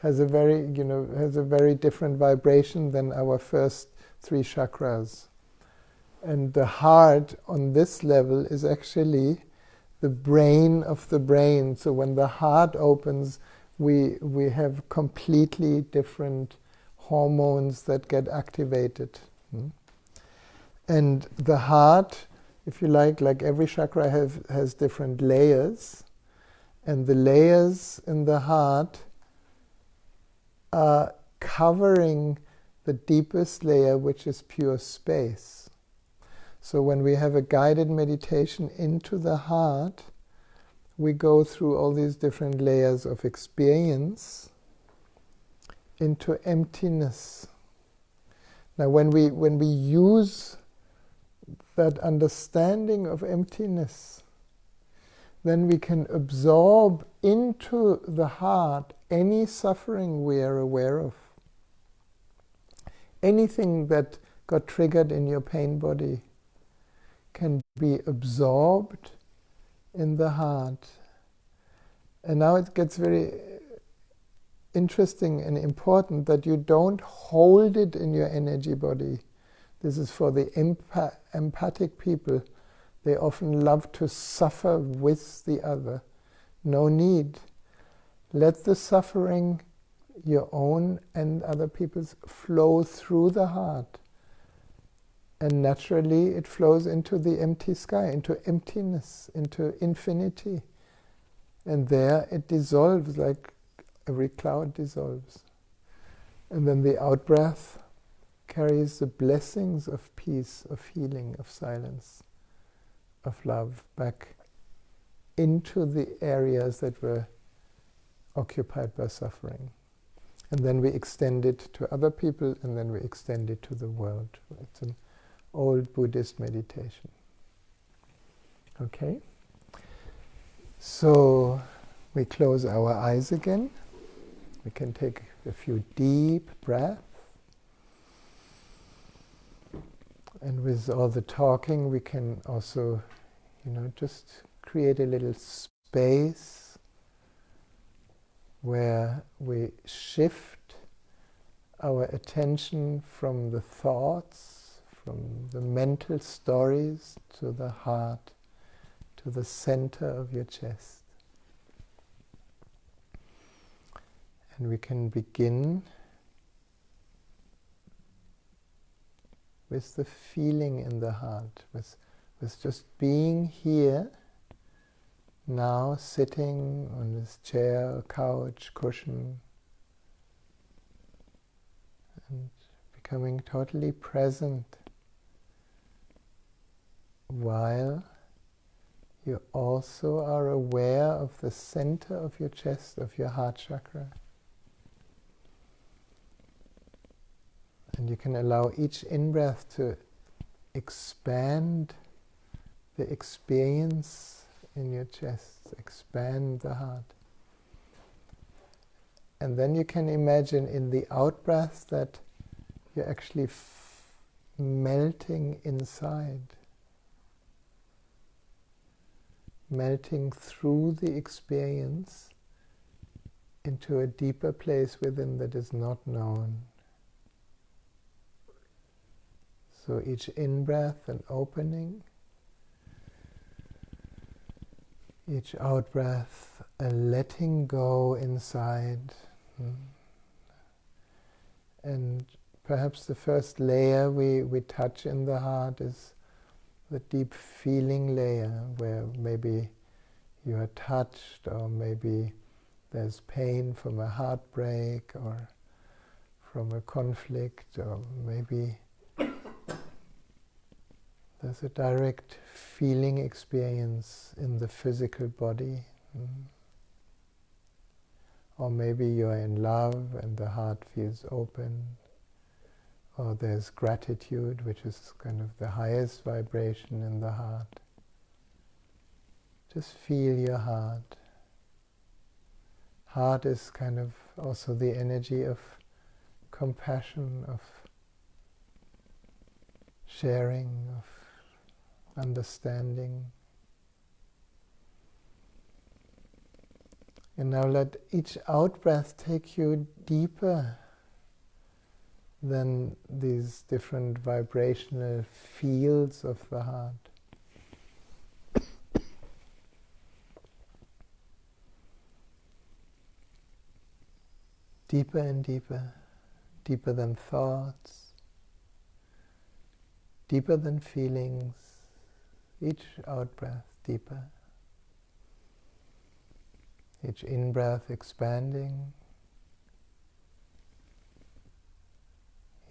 Speaker 1: has a very different vibration than our first three chakras. And the heart on this level is actually the brain of the brain. So when the heart opens, we have completely different hormones that get activated. And the heart, if you like every chakra has different layers, and the layers in the heart are covering the deepest layer, which is pure space. So when we have a guided meditation into the heart, we go through all these different layers of experience into emptiness. Now when we use that understanding of emptiness, then we can absorb into the heart any suffering we are aware of. Anything that got triggered in your pain body can be absorbed in the heart. And now it gets very interesting and important that you don't hold it in your energy body. This is for the empathic people. They often love to suffer with the other. No need. Let the suffering, your own and other people's, flow through the heart. And naturally it flows into the empty sky, into emptiness, into infinity. And there it dissolves like every cloud dissolves. And then the out-breath carries the blessings of peace, of healing, of silence, of love back into the areas that were occupied by suffering. And then we extend it to other people, and then we extend it to the world. It's an old Buddhist meditation. Okay? So we close our eyes again. We can take a few deep breaths. And with all the talking, we can also, just create a little space where we shift our attention from the thoughts, from the mental stories, to the heart, to the center of your chest. And we can begin with the feeling in the heart, with just being here, now sitting on this chair, couch, cushion, and becoming totally present, while you also are aware of the center of your chest, of your heart chakra. And you can allow each in-breath to expand the experience in your chest. Expand the heart. And then you can imagine in the out-breath that you're actually melting inside. Melting through the experience into a deeper place within that is not known. So each in-breath an opening, each out-breath a letting go inside. And perhaps the first layer we touch in the heart is the deep feeling layer, where maybe you are touched, or maybe there's pain from a heartbreak or from a conflict, or maybe there's a direct feeling experience in the physical body. Or maybe you're in love and the heart feels open. Or there's gratitude, which is kind of the highest vibration in the heart. Just feel your heart. Heart is kind of also the energy of compassion, of sharing, of understanding. And now let each out-breath take you deeper than these different vibrational fields of the heart. Deeper and deeper, deeper than thoughts, deeper than feelings, each out-breath deeper. Each in-breath expanding,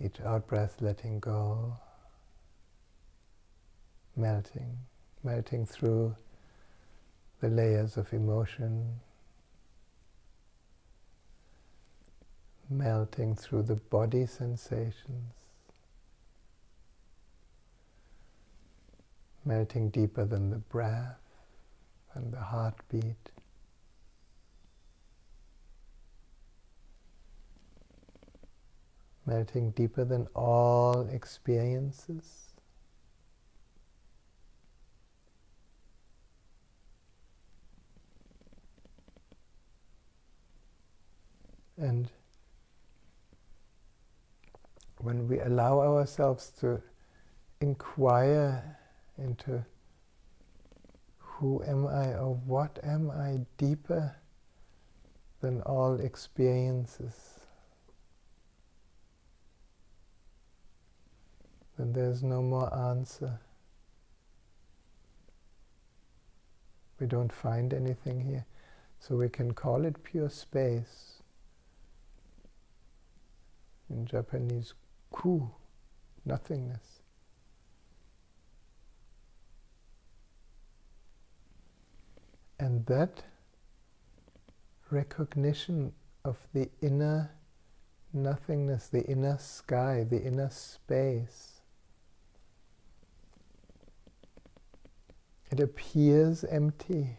Speaker 1: each out-breath letting go, melting, melting through the layers of emotion, melting through the body sensations, melting deeper than the breath and the heartbeat. Melting deeper than all experiences. And when we allow ourselves to inquire into who am I or what am I deeper than all experiences, then there's no more answer. We don't find anything here. So we can call it pure space. In Japanese, ku, nothingness. And that recognition of the inner nothingness, the inner sky, the inner space, it appears empty,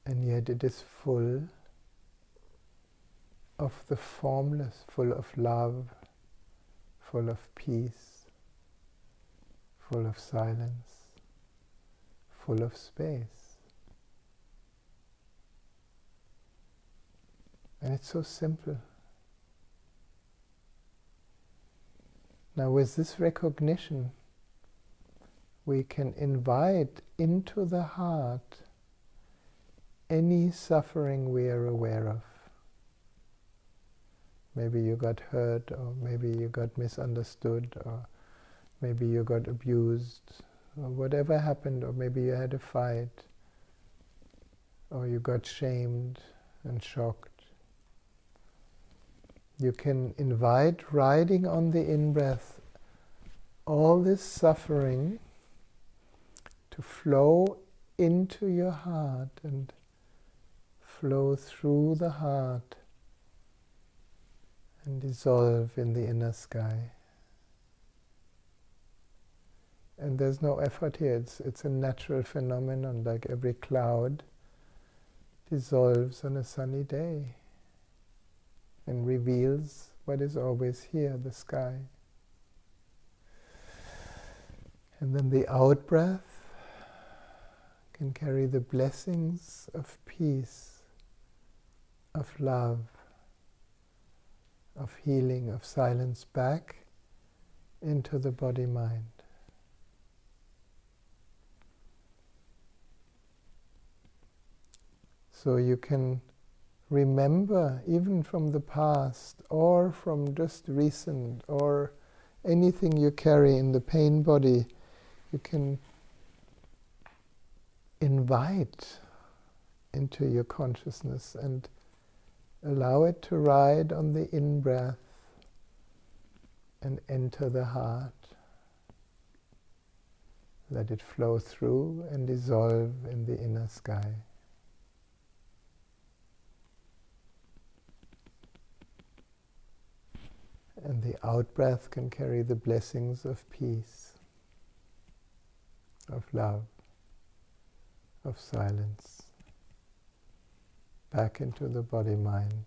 Speaker 1: and yet it is full of the formless, full of love, full of peace, full of silence, full of space. And it's so simple. Now with this recognition, we can invite into the heart any suffering we are aware of. Maybe you got hurt, or maybe you got misunderstood, or maybe you got abused, or whatever happened, or maybe you had a fight, or you got shamed and shocked. You can invite, riding on the in-breath, all this suffering to flow into your heart and flow through the heart and dissolve in the inner sky. And there's no effort here. It's a natural phenomenon, like every cloud dissolves on a sunny day and reveals what is always here, the sky. And then the out-breath can carry the blessings of peace, of love, of healing, of silence back into the body-mind. So you can remember, even from the past, or from just recent, or anything you carry in the pain body, you can invite into your consciousness and allow it to ride on the in-breath and enter the heart. Let it flow through and dissolve in the inner sky. And the out-breath can carry the blessings of peace, of love, of silence, back into the body-mind.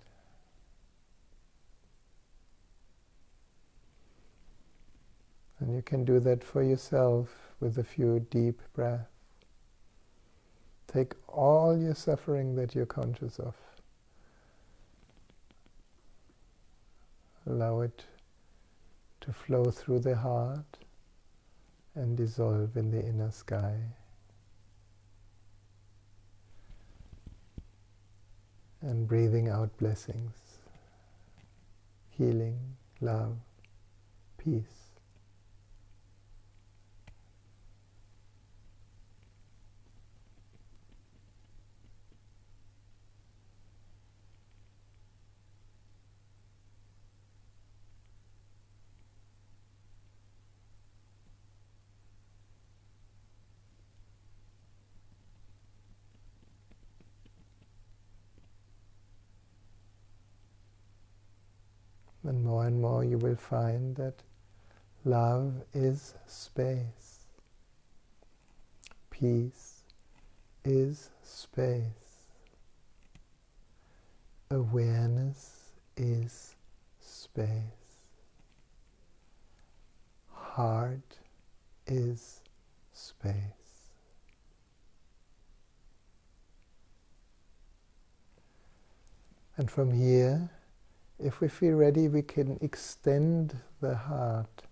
Speaker 1: And you can do that for yourself with a few deep breaths. Take all your suffering that you're conscious of. Allow it to flow through the heart and dissolve in the inner sky. And breathing out blessings, healing, love, peace. And more you will find that love is space. Peace is space. Awareness is space. Heart is space. And from here, if we feel ready, we can extend the heart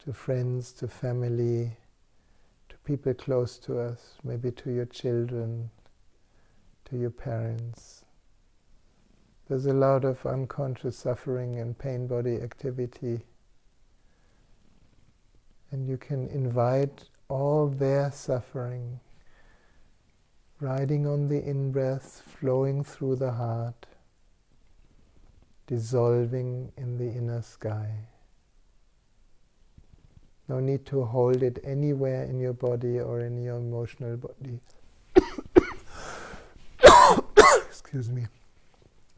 Speaker 1: to friends, to family, to people close to us, maybe to your children, to your parents. There's a lot of unconscious suffering and pain body activity. And you can invite all their suffering, riding on the in-breath, flowing through the heart, dissolving in the inner sky. No need to hold it anywhere in your body or in your emotional body. Excuse me.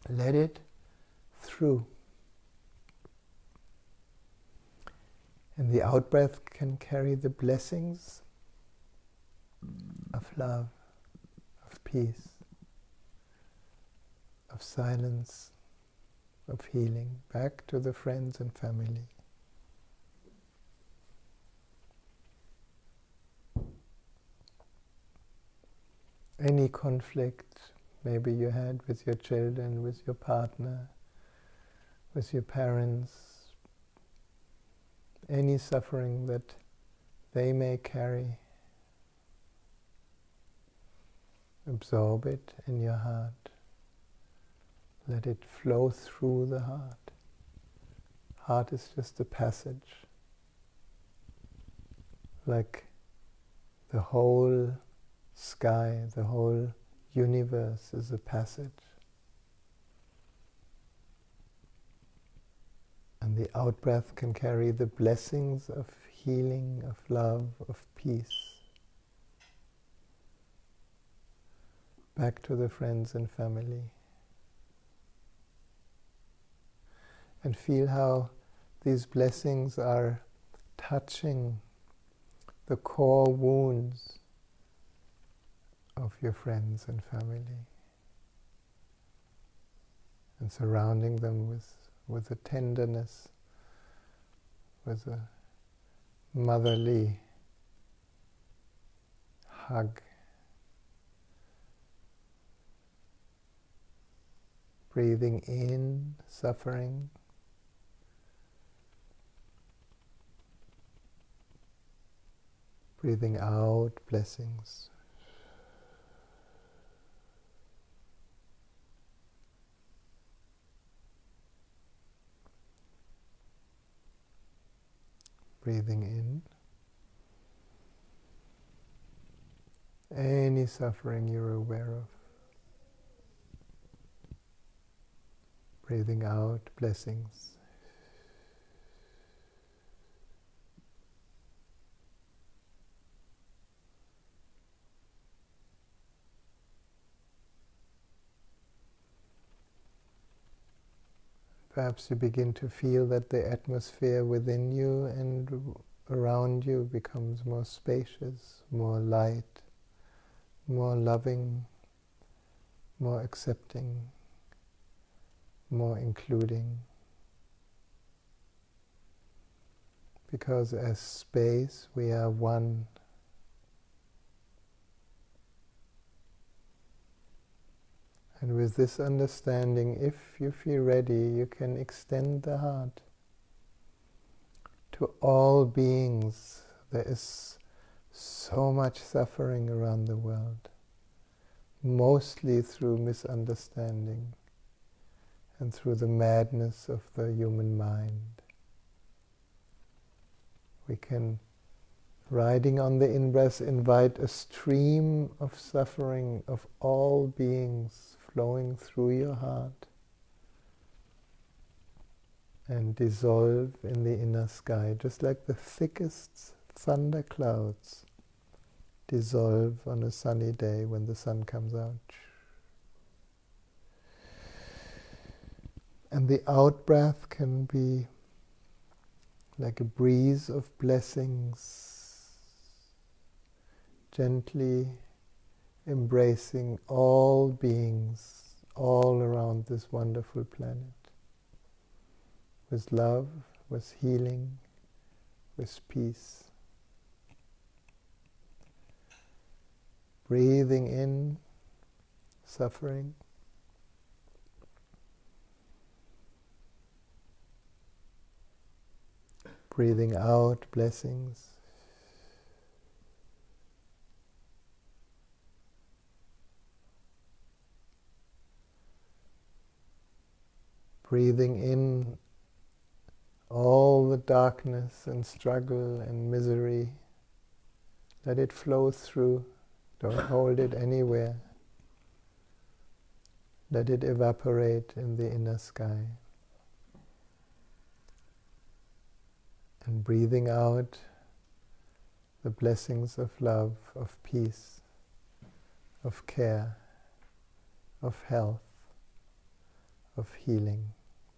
Speaker 1: Let it through. And the out-breath can carry the blessings of love, of peace, of silence, of healing, back to the friends and family. Any conflict maybe you had with your children, with your partner, with your parents, any suffering that they may carry, absorb it in your heart. Let it flow through the heart. Heart is just a passage. Like the whole sky, the whole universe is a passage. And the out-breath can carry the blessings of healing, of love, of peace, back to the friends and family. And feel how these blessings are touching the core wounds of your friends and family, and surrounding them with a tenderness, with a motherly hug. Breathing in suffering, breathing out blessings. Breathing in any suffering you're aware of. Breathing out blessings. Perhaps you begin to feel that the atmosphere within you and around you becomes more spacious, more light, more loving, more accepting, more including. Because as space, we are one. And with this understanding, if you feel ready, you can extend the heart to all beings. There is so much suffering around the world, mostly through misunderstanding and through the madness of the human mind. We can, riding on the in-breath, invite a stream of suffering of all beings flowing through your heart and dissolve in the inner sky, just like the thickest thunder clouds dissolve on a sunny day when the sun comes out. And the out-breath can be like a breeze of blessings, gently embracing all beings all around this wonderful planet, with love, with healing, with peace. Breathing in suffering, breathing out blessings. Breathing in all the darkness and struggle and misery. Let it flow through. Don't hold it anywhere. Let it evaporate in the inner sky. And breathing out the blessings of love, of peace, of care, of health, of healing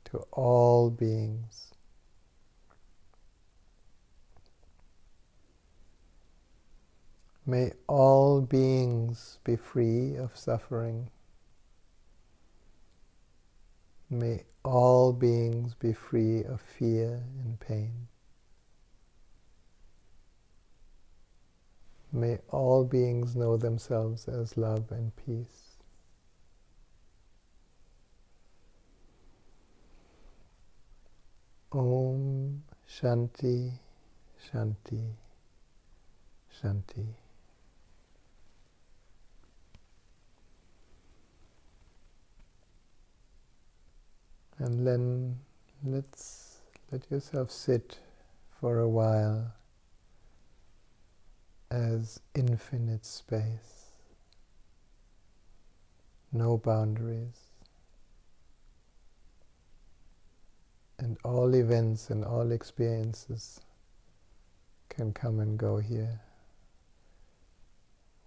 Speaker 1: to all beings. May all beings be free of suffering. May all beings be free of fear and pain. May all beings know themselves as love and peace. Om Shanti, Shanti, Shanti. And then let yourself sit for a while as infinite space, no boundaries, and all events and all experiences can come and go here,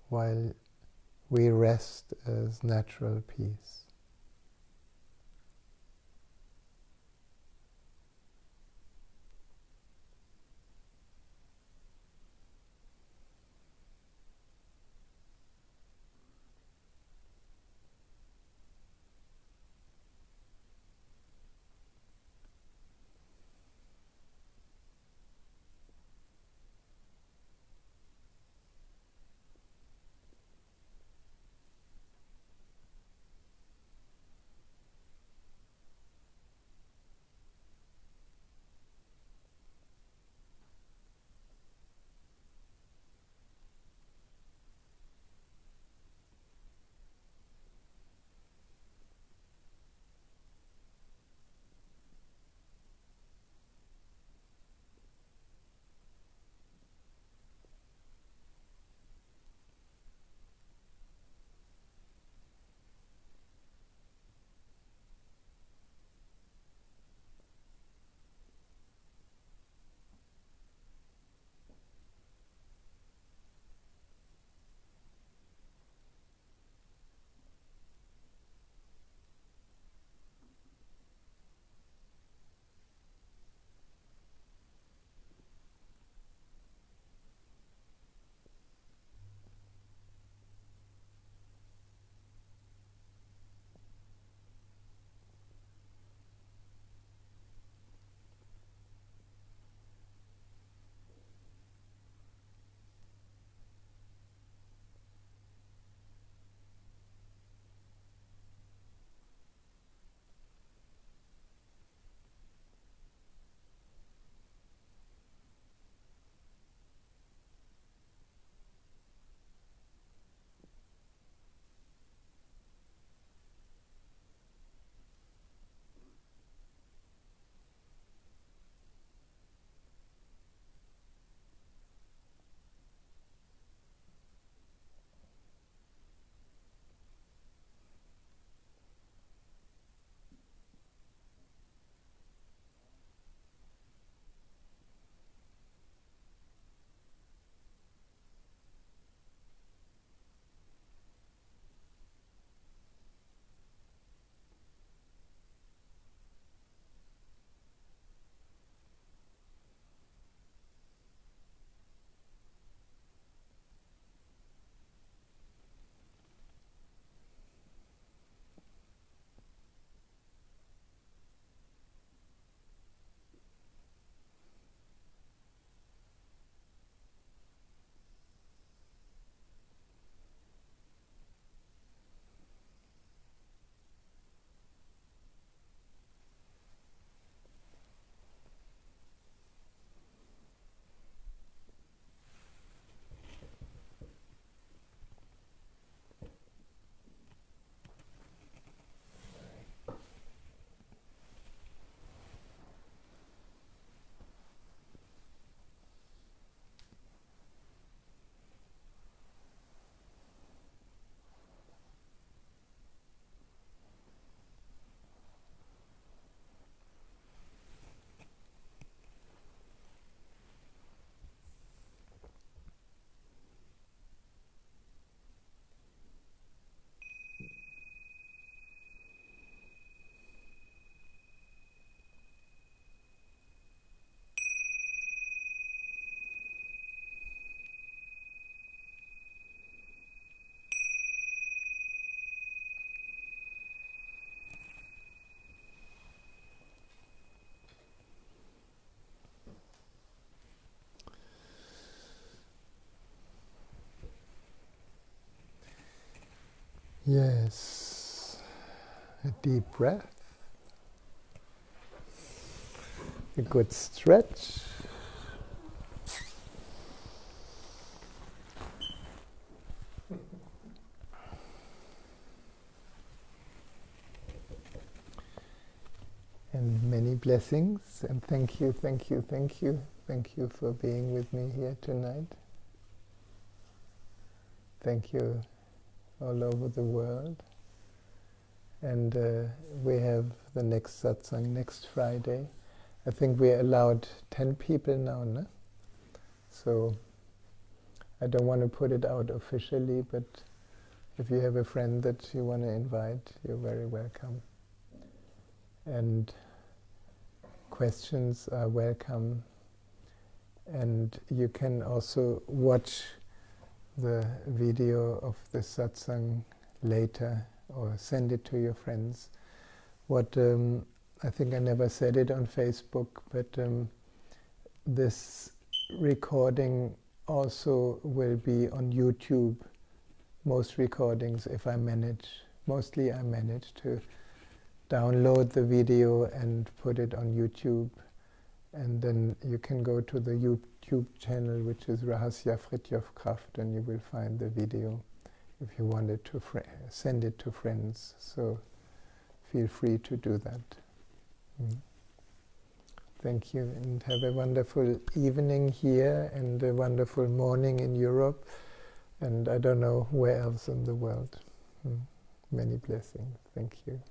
Speaker 1: while we rest as natural peace. Yes, a deep breath, a good stretch. And many blessings, and thank you, thank you, thank you. Thank you for being with me here tonight. Thank you all over the world. And we have the next satsang next Friday. I think we're allowed 10 people now, no? So I don't want to put it out officially, but if you have a friend that you want to invite, you're very welcome. And questions are welcome. And you can also watch the video of the satsang later or send it to your friends. What I think I never said it on Facebook, but this recording also will be on YouTube. Most recordings, if I manage, mostly I manage to download the video and put it on YouTube. And then you can go to the YouTube channel, which is Rahasya Kraft, and you will find the video if you wanted to send it to friends. So feel free to do that. Thank you, and have a wonderful evening here and a wonderful morning in Europe, and I don't know where else in the world. Many blessings. Thank you.